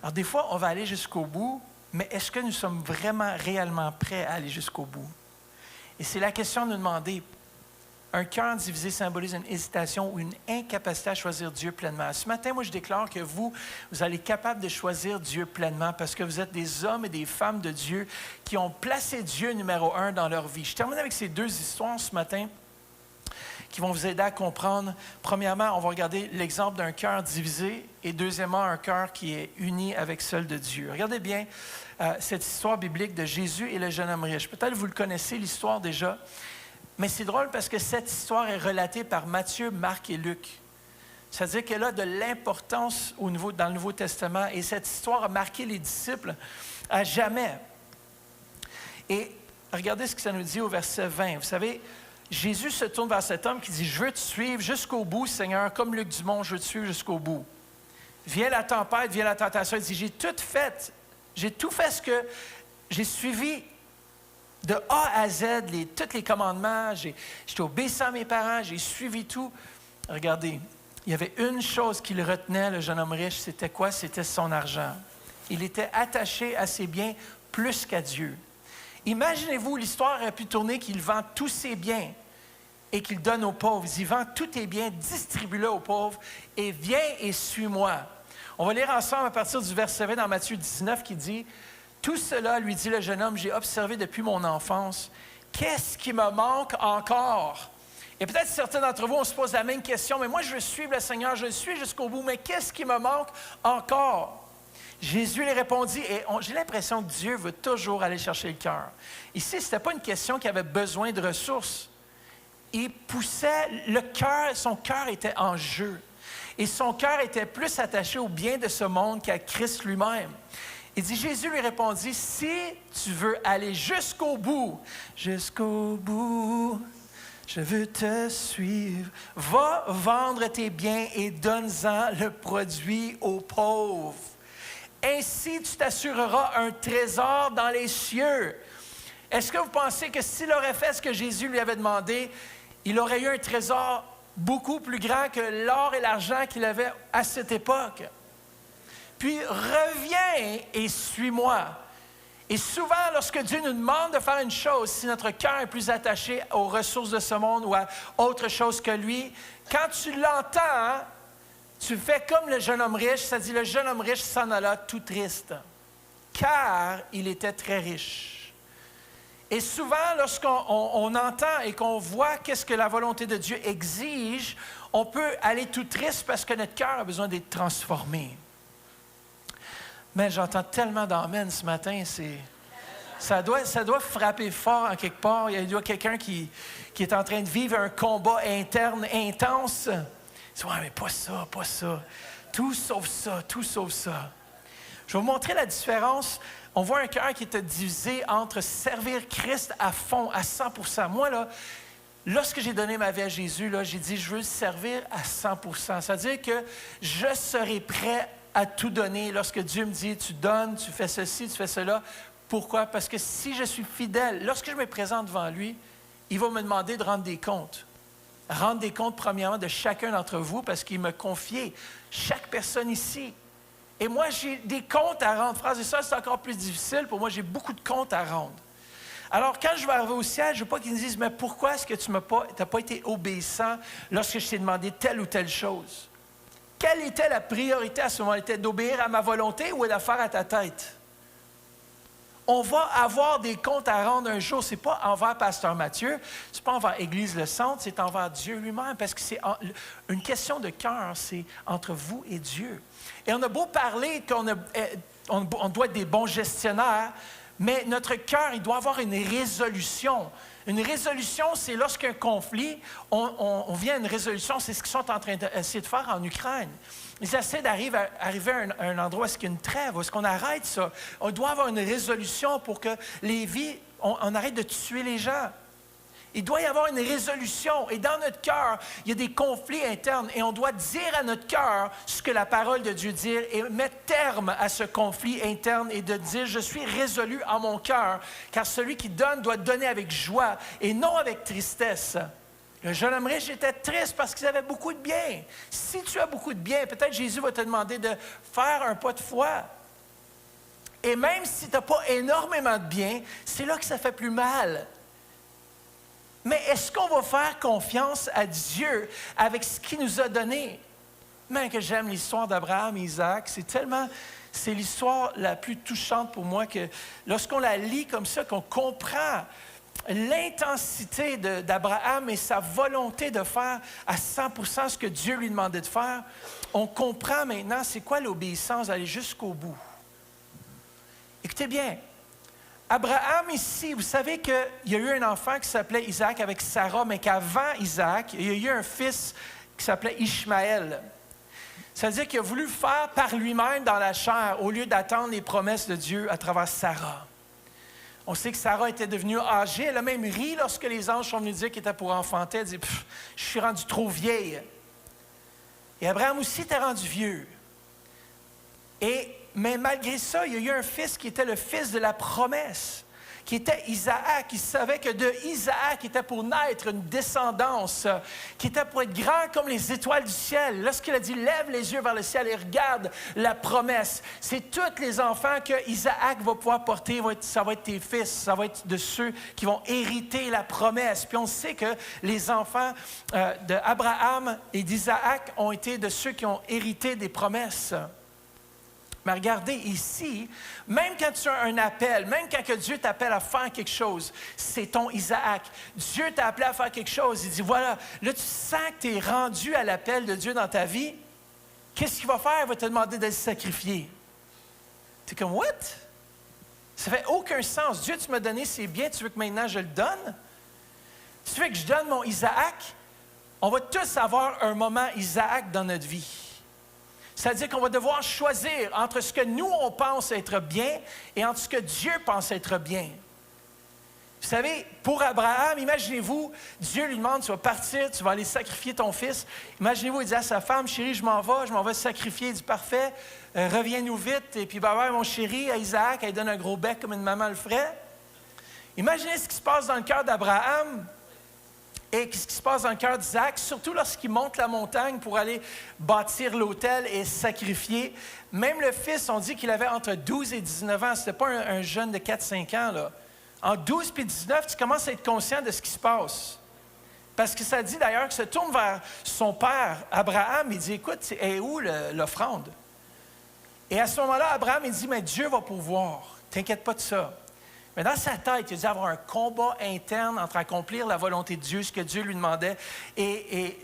Alors des fois, on va aller jusqu'au bout, mais est-ce que nous sommes vraiment, réellement prêts à aller jusqu'au bout? Et c'est la question de nous demander, Un cœur divisé symbolise une hésitation ou une incapacité à choisir Dieu pleinement. Ce matin, moi, je déclare que vous allez être capable de choisir Dieu pleinement parce que vous êtes des hommes et des femmes de Dieu qui ont placé Dieu numéro 1 dans leur vie. Je termine avec ces deux histoires ce matin qui vont vous aider à comprendre. Premièrement, on va regarder l'exemple d'un cœur divisé et deuxièmement, un cœur qui est uni avec celle de Dieu. Regardez bien cette histoire biblique de Jésus et le jeune homme riche. Peut-être vous le connaissez, l'histoire déjà, mais c'est drôle parce que cette histoire est relatée par Matthieu, Marc et Luc. C'est-à-dire qu'elle a de l'importance dans le Nouveau Testament et cette histoire a marqué les disciples à jamais. Et regardez ce que ça nous dit au verset 20. Vous savez, Jésus se tourne vers cet homme qui dit « Je veux te suivre jusqu'au bout, Seigneur, comme Luc Dumont, je veux te suivre jusqu'au bout. » Vient la tempête, vient la tentation, il dit « J'ai tout fait ce que j'ai suivi de A à Z, tous les commandements, j'étais obéissant à mes parents, j'ai suivi tout. » Regardez, il y avait une chose qui le retenait, le jeune homme riche, c'était quoi? C'était son argent. Il était attaché à ses biens plus qu'à Dieu. Imaginez-vous, l'histoire aurait pu tourner qu'il vend tous ses biens et qu'il donne aux pauvres. Il dit, vends tous tes biens, distribue-le aux pauvres et viens et suis-moi. On va lire ensemble à partir du verset 20 dans Matthieu 19 qui dit, « Tout cela, lui dit le jeune homme, j'ai observé depuis mon enfance. Qu'est-ce qui me manque encore? » Et peut-être certains d'entre vous, on se pose la même question, mais moi je veux suivre le Seigneur, je le suis jusqu'au bout, mais qu'est-ce qui me manque encore? Jésus lui répondit, et j'ai l'impression que Dieu veut toujours aller chercher le cœur. Ici, ce n'était pas une question qu'il avait besoin de ressources. Il poussait le cœur, son cœur était en jeu. Et son cœur était plus attaché au bien de ce monde qu'à Christ lui-même. Il dit, Jésus lui répondit, si tu veux aller jusqu'au bout, je veux te suivre. Va vendre tes biens et donne-en le produit aux pauvres. Ainsi, tu t'assureras un trésor dans les cieux. Est-ce que vous pensez que s'il aurait fait ce que Jésus lui avait demandé, il aurait eu un trésor beaucoup plus grand que l'or et l'argent qu'il avait à cette époque? Puis, reviens et suis-moi. Et souvent, lorsque Dieu nous demande de faire une chose, si notre cœur est plus attaché aux ressources de ce monde ou à autre chose que lui, quand tu l'entends, tu fais comme le jeune homme riche, ça dit le jeune homme riche s'en alla tout triste, car il était très riche. Et souvent, lorsqu'on entend et qu'on voit qu'est-ce que la volonté de Dieu exige, on peut aller tout triste parce que notre cœur a besoin d'être transformé. Mais j'entends tellement d'amen ce matin, ça doit frapper fort en quelque part. Il y a quelqu'un qui est en train de vivre un combat interne intense. Il dit, ouais, mais pas ça. Tout sauf ça. Je vais vous montrer la différence. On voit un cœur qui était divisé entre servir Christ à fond, à 100%. Moi, là, lorsque j'ai donné ma vie à Jésus, là, j'ai dit, je veux le servir à 100%. C'est-à-dire que je serai prêt à tout donner. Lorsque Dieu me dit, tu donnes, tu fais ceci, tu fais cela. Pourquoi? Parce que si je suis fidèle, lorsque je me présente devant lui, il va me demander de rendre des comptes. Rendre des comptes, premièrement, de chacun d'entre vous, parce qu'il m'a confié chaque personne ici. Et moi, j'ai des comptes à rendre. Frères et sœurs, c'est encore plus difficile. Pour moi, j'ai beaucoup de comptes à rendre. Alors, quand je vais arriver au ciel, je ne veux pas qu'ils me disent, mais pourquoi est-ce que tu n'as pas été obéissant lorsque je t'ai demandé telle ou telle chose? Quelle était la priorité à ce moment-là? Était d'obéir à ma volonté ou de faire à ta tête? On va avoir des comptes à rendre un jour. Ce n'est pas envers Pasteur Mathieu, ce n'est pas envers Église Le Centre, c'est envers Dieu lui-même, parce que c'est une question de cœur, c'est entre vous et Dieu. Et on a beau parler qu'on doit être des bons gestionnaires, mais notre cœur, il doit avoir une résolution. Une résolution, c'est lorsqu'un conflit, on vient à une résolution, c'est ce qu'ils sont en train d'essayer de faire en Ukraine. Ils essaient d'arriver à un endroit où il y a une trêve, où est-ce qu'on arrête ça. On doit avoir une résolution pour que les vies, on arrête de tuer les gens. Il doit y avoir une résolution. Et dans notre cœur, il y a des conflits internes. Et on doit dire à notre cœur ce que la parole de Dieu dit et mettre terme à ce conflit interne et de dire, je suis résolu en mon cœur, car celui qui donne doit donner avec joie et non avec tristesse. Le jeune homme riche était triste parce qu'il avait beaucoup de biens. Si tu as beaucoup de biens, peut-être Jésus va te demander de faire un pas de foi. Et même si tu n'as pas énormément de biens, c'est là que ça fait plus mal. Mais est-ce qu'on va faire confiance à Dieu avec ce qu'il nous a donné? Mais que j'aime l'histoire d'Abraham et Isaac. C'est l'histoire la plus touchante pour moi que lorsqu'on la lit comme ça, qu'on comprend l'intensité d'Abraham et sa volonté de faire à 100% ce que Dieu lui demandait de faire, on comprend maintenant c'est quoi l'obéissance, d'aller jusqu'au bout. Écoutez bien, Abraham ici, vous savez qu'il y a eu un enfant qui s'appelait Isaac avec Sarah, mais qu'avant Isaac, il y a eu un fils qui s'appelait Ishmaël. Ça veut dire qu'il a voulu faire par lui-même dans la chair au lieu d'attendre les promesses de Dieu à travers Sarah. On sait que Sarah était devenue âgée. Elle a même ri lorsque les anges sont venus dire qu'elle était pour enfanter. Elle dit « Je suis rendue trop vieille. » Et Abraham aussi était rendu vieux. Mais malgré ça, il y a eu un fils qui était le fils de la promesse, qui était Isaac. Il savait que de Isaac était pour naître une descendance qui était pour être grand comme les étoiles du ciel. Lorsqu'il a dit « Lève les yeux vers le ciel et regarde la promesse », c'est tous les enfants que Isaac va pouvoir porter. Ça va être tes fils, ça va être de ceux qui vont hériter la promesse. Puis on sait que les enfants d'Abraham et d'Isaac ont été de ceux qui ont hérité des promesses. Mais regardez ici, même quand tu as un appel, même quand que Dieu t'appelle à faire quelque chose, c'est ton Isaac. Dieu t'a appelé à faire quelque chose. Il dit, voilà, là tu sens que tu es rendu à l'appel de Dieu dans ta vie. Qu'est-ce qu'il va faire? Il va te demander de le sacrifier. Tu es comme, what? Ça fait aucun sens. Dieu, tu m'as donné, c'est bien, tu veux que maintenant je le donne? Tu veux que je donne mon Isaac? On va tous avoir un moment Isaac dans notre vie. C'est-à-dire qu'on va devoir choisir entre ce que nous, on pense être bien et entre ce que Dieu pense être bien. Vous savez, pour Abraham, imaginez-vous, Dieu lui demande, tu vas partir, tu vas aller sacrifier ton fils. Imaginez-vous, il dit à sa femme, chérie, je m'en vais sacrifier. Il dit, parfait, reviens-nous vite. Et puis, mon chéri, à Isaac, elle donne un gros bec comme une maman le ferait. Imaginez ce qui se passe dans le cœur d'Abraham. Et ce qui se passe dans le cœur d'Isaac, surtout lorsqu'il monte la montagne pour aller bâtir l'autel et sacrifier. Même le fils, on dit qu'il avait entre 12 et 19 ans. Ce n'était pas un jeune de 4-5 ans, là. En 12 et 19, tu commences à être conscient de ce qui se passe. Parce que ça dit d'ailleurs qu'il se tourne vers son père, Abraham, il dit, écoute, est où l'offrande? Et à ce moment-là, Abraham, il dit, mais Dieu va pourvoir. T'inquiète pas de ça. Mais dans sa tête, il a dû avoir un combat interne entre accomplir la volonté de Dieu, ce que Dieu lui demandait, et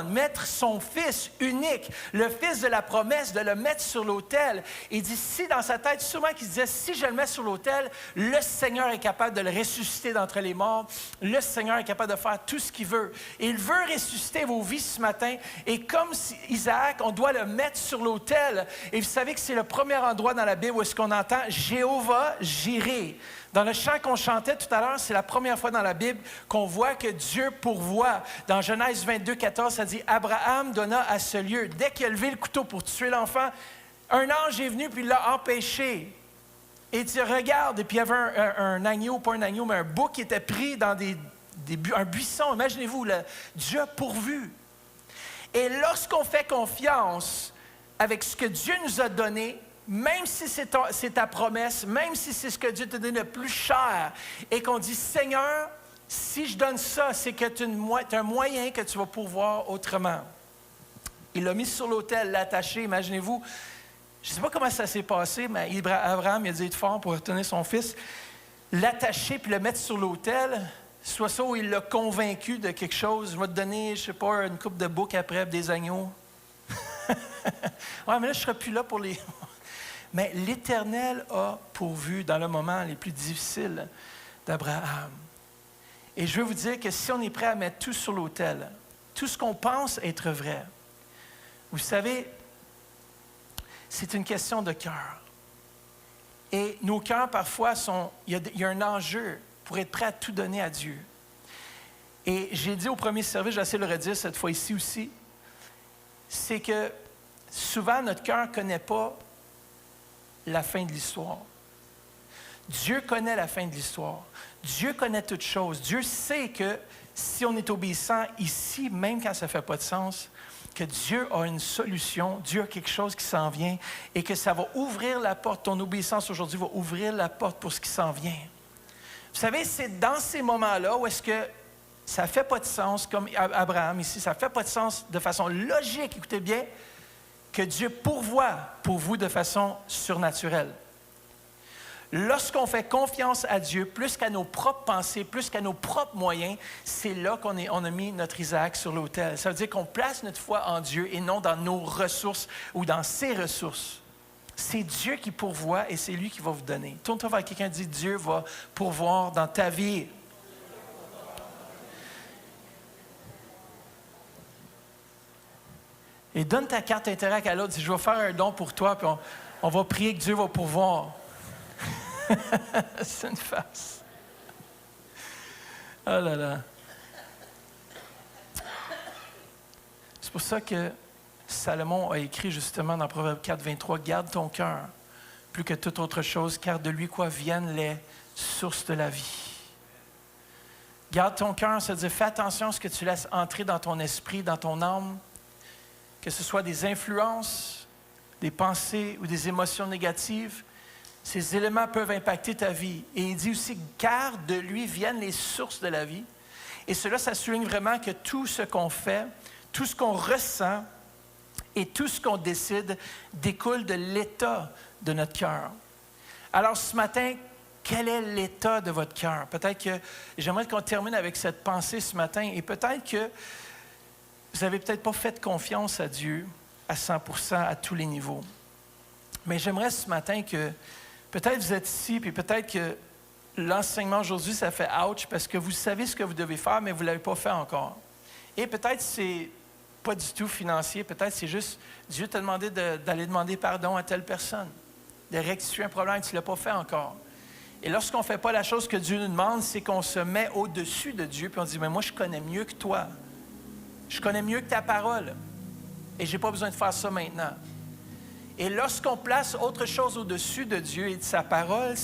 mettre son fils unique, le fils de la promesse, de le mettre sur l'autel. Il dit, si dans sa tête, souvent qu'il disait, si je le mets sur l'autel, le Seigneur est capable de le ressusciter d'entre les morts. Le Seigneur est capable de faire tout ce qu'il veut. Et il veut ressusciter vos vies ce matin. Et comme Isaac, on doit le mettre sur l'autel. Et vous savez que c'est le premier endroit dans la Bible où est-ce qu'on entend Jéhovah Jireh. Dans le chant qu'on chantait tout à l'heure, c'est la première fois dans la Bible qu'on voit que Dieu pourvoit. Dans Genèse 22, 14, ça dit « Abraham donna à ce lieu, dès qu'il a levé le couteau pour tuer l'enfant, un ange est venu puis il l'a empêché. Et tu regardes, et puis il y avait un agneau, pas un agneau, mais un bouc qui était pris dans un buisson. Imaginez-vous, Dieu a pourvu. Et lorsqu'on fait confiance avec ce que Dieu nous a donné, même si c'est ta promesse, même si c'est ce que Dieu te donne le plus cher, et qu'on dit, Seigneur, si je donne ça, c'est que tu as un moyen que tu vas pourvoir autrement. Il l'a mis sur l'autel, l'a attaché, imaginez-vous. Je ne sais pas comment ça s'est passé, mais Abraham, il a dû être fort pour retenir son fils. L'attacher puis le mettre sur l'autel, soit ça où il l'a convaincu de quelque chose. Je vais te donner, je ne sais pas, une coupe de bouc après, des agneaux. Ouais, mais là, je ne serai plus là pour les... Mais l'Éternel a pourvu dans le moment les plus difficiles d'Abraham. Et je veux vous dire que si on est prêt à mettre tout sur l'autel, tout ce qu'on pense être vrai, vous savez, c'est une question de cœur. Et nos cœurs, parfois, il y a un enjeu pour être prêt à tout donner à Dieu. Et j'ai dit au premier service, j'essaie de le redire cette fois ici aussi, c'est que souvent notre cœur ne connaît pas la fin de l'histoire. Dieu connaît la fin de l'histoire. Dieu connaît toutes choses. Dieu sait que si on est obéissant ici, même quand ça ne fait pas de sens, que Dieu a une solution, Dieu a quelque chose qui s'en vient et que ça va ouvrir la porte. Ton obéissance aujourd'hui va ouvrir la porte pour ce qui s'en vient. Vous savez, c'est dans ces moments-là où est-ce que Ça ne fait pas de sens, comme Abraham ici, ça ne fait pas de sens de façon logique, écoutez bien, que Dieu pourvoit pour vous de façon surnaturelle. Lorsqu'on fait confiance à Dieu, plus qu'à nos propres pensées, plus qu'à nos propres moyens, c'est là qu'on a mis notre Isaac sur l'autel. Ça veut dire qu'on place notre foi en Dieu et non dans nos ressources ou dans ses ressources. C'est Dieu qui pourvoit et c'est lui qui va vous donner. Tourne-toi vers quelqu'un et dis, Dieu va pourvoir dans ta vie. Et donne ta carte Interact à l'autre, dis, je vais faire un don pour toi, puis on va prier que Dieu va pourvoir. C'est une farce. Oh là là. C'est pour ça que Salomon a écrit justement dans Proverbe 4, 23, « Garde ton cœur plus que toute autre chose, car de lui viennent les sources de la vie. » Garde ton cœur, ça veut dire fais attention à ce que tu laisses entrer dans ton esprit, dans ton âme, que ce soit des influences, des pensées ou des émotions négatives. Ces éléments peuvent impacter ta vie. Et il dit aussi, car de lui viennent les sources de la vie. Et cela, ça souligne vraiment que tout ce qu'on fait, tout ce qu'on ressent et tout ce qu'on décide découle de l'état de notre cœur. Alors ce matin, quel est l'état de votre cœur? Peut-être que j'aimerais qu'on termine avec cette pensée ce matin et peut-être que vous n'avez peut-être pas fait confiance à Dieu à 100% à tous les niveaux. Mais j'aimerais ce matin que peut-être vous êtes ici, puis peut-être que l'enseignement aujourd'hui, ça fait « ouch » parce que vous savez ce que vous devez faire, mais vous ne l'avez pas fait encore. Et peut-être c'est pas du tout financier, peut-être c'est juste Dieu t'a demandé d'aller demander pardon à telle personne, de rectifier un problème que tu ne l'as pas fait encore. Et lorsqu'on ne fait pas la chose que Dieu nous demande, c'est qu'on se met au-dessus de Dieu, puis on dit « mais moi, je connais mieux que toi. Je connais mieux que ta parole. Et je n'ai pas besoin de faire ça maintenant. » Et lorsqu'on place autre chose au-dessus de Dieu et de sa parole,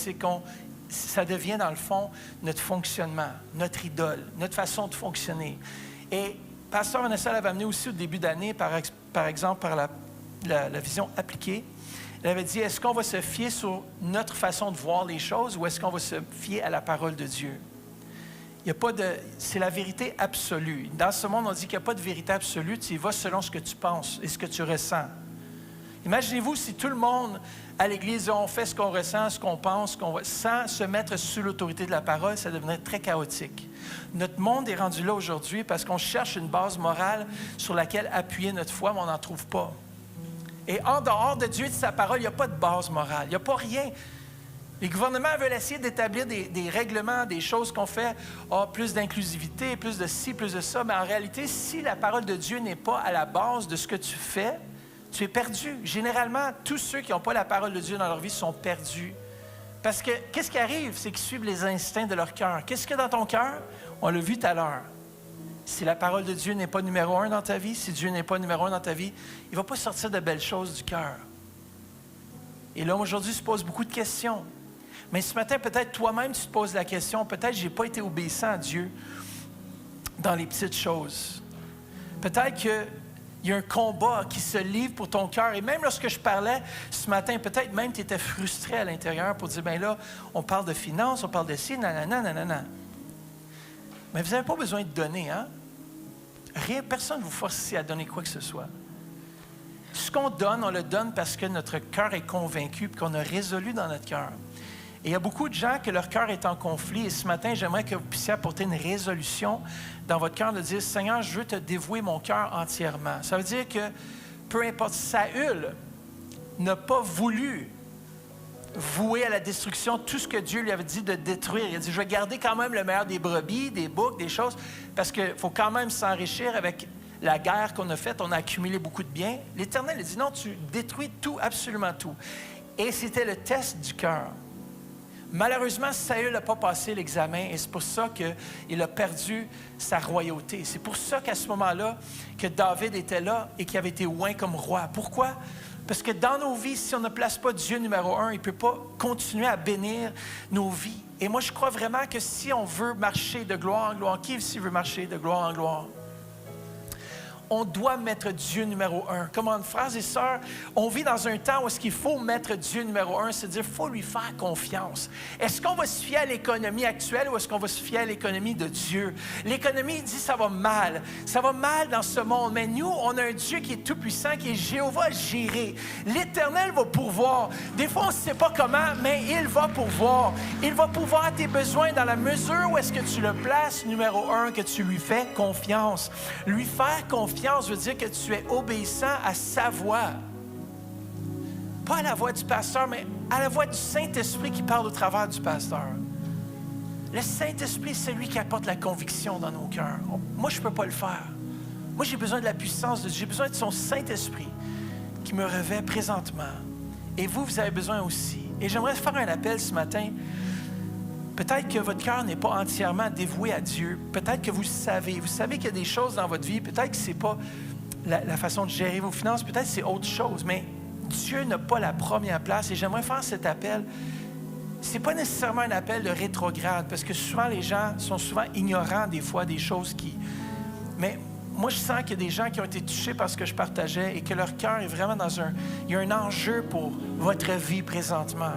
ça devient dans le fond notre fonctionnement, notre idole, notre façon de fonctionner. Et Pasteur Vanessa l'avait amené aussi au début d'année, par exemple, par la vision appliquée. Elle avait dit, est-ce qu'on va se fier sur notre façon de voir les choses ou est-ce qu'on va se fier à la parole de Dieu? C'est la vérité absolue. Dans ce monde, on dit qu'il n'y a pas de vérité absolue. Tu y vas selon ce que tu penses et ce que tu ressens. Imaginez-vous si tout le monde à l'Église, on fait ce qu'on ressent, ce qu'on pense, sans se mettre sous l'autorité de la parole, ça deviendrait très chaotique. Notre monde est rendu là aujourd'hui parce qu'on cherche une base morale sur laquelle appuyer notre foi, mais on n'en trouve pas. Et en dehors de Dieu et de sa parole, il n'y a pas de base morale, il n'y a pas rien. Les gouvernements veulent essayer d'établir des règlements, des choses qu'on fait, plus d'inclusivité, plus de ci, plus de ça, mais en réalité, si la parole de Dieu n'est pas à la base de ce que tu fais, tu es perdu. Généralement, tous ceux qui n'ont pas la parole de Dieu dans leur vie sont perdus. Parce que, qu'est-ce qui arrive? C'est qu'ils suivent les instincts de leur cœur. Qu'est-ce qu'il y a dans ton cœur? On l'a vu tout à l'heure. Si la parole de Dieu n'est pas numéro 1 dans ta vie, si Dieu n'est pas numéro 1 dans ta vie, il ne va pas sortir de belles choses du cœur. Et l'homme aujourd'hui se pose beaucoup de questions. Mais ce matin, peut-être toi-même, tu te poses la question, peut-être je n'ai pas été obéissant à Dieu dans les petites choses. Peut-être qu'il y a un combat qui se livre pour ton cœur. Et même lorsque je parlais ce matin, peut-être même tu étais frustré à l'intérieur pour dire, bien là, on parle de finances, on parle de ci, nanana, nanana. Mais vous n'avez pas besoin de donner, hein? Rien, personne ne vous force ici à donner quoi que ce soit. Ce qu'on donne, on le donne parce que notre cœur est convaincu et qu'on a résolu dans notre cœur. Et il y a beaucoup de gens que leur cœur est en conflit. Et ce matin, j'aimerais que vous puissiez apporter une résolution dans votre cœur de dire, Seigneur, je veux te dévouer mon cœur entièrement. Ça veut dire que, peu importe, Saül n'a pas voulu vouer à la destruction tout ce que Dieu lui avait dit de détruire. Il a dit, je vais garder quand même le meilleur des brebis, des boucs, des choses, parce qu'il faut quand même s'enrichir avec la guerre qu'on a faite. On a accumulé beaucoup de biens. L'Éternel a dit, non, tu détruis tout, absolument tout. Et c'était le test du cœur. Malheureusement, Saül n'a pas passé l'examen et c'est pour ça qu'il a perdu sa royauté. C'est pour ça qu'à ce moment-là, que David était là et qu'il avait été oint comme roi. Pourquoi? Parce que dans nos vies, si on ne place pas Dieu numéro 1, il ne peut pas continuer à bénir nos vies. Et moi, je crois vraiment que si on veut marcher de gloire en gloire, qui ici veut marcher de gloire en gloire? on doit mettre Dieu numéro un. Comme frères et sœurs, on vit dans un temps où est-ce qu'il faut mettre Dieu numéro un, c'est-à-dire qu'il faut lui faire confiance. Est-ce qu'on va se fier à l'économie actuelle ou est-ce qu'on va se fier à l'économie de Dieu? L'économie dit ça va mal. Ça va mal dans ce monde, mais nous, on a un Dieu qui est tout-puissant, qui est Jéhovah Jireh. L'Éternel va pourvoir. Des fois, on ne sait pas comment, mais il va pourvoir. Il va pourvoir à tes besoins dans la mesure où est-ce que tu le places numéro un, que tu lui fais confiance. Lui faire confiance veut dire que tu es obéissant à sa voix. Pas à la voix du pasteur, mais à la voix du Saint-Esprit qui parle au travers du pasteur. Le Saint-Esprit, c'est lui qui apporte la conviction dans nos cœurs. Moi, je ne peux pas le faire. Moi, j'ai besoin de la puissance de Dieu. J'ai besoin de son Saint-Esprit qui me revêt présentement. Et vous avez besoin aussi. Et j'aimerais faire un appel ce matin. Peut-être que votre cœur n'est pas entièrement dévoué à Dieu. Peut-être que vous le savez. Vous savez qu'il y a des choses dans votre vie. Peut-être que ce n'est pas la façon de gérer vos finances. Peut-être que c'est autre chose. Mais Dieu n'a pas la première place. Et j'aimerais faire cet appel. Ce n'est pas nécessairement un appel de rétrograde. Parce que souvent, les gens sont souvent ignorants des fois des choses qui... Mais moi, je sens qu'il y a des gens qui ont été touchés par ce que je partageais et que leur cœur est vraiment dans un... Il y a un enjeu pour votre vie présentement.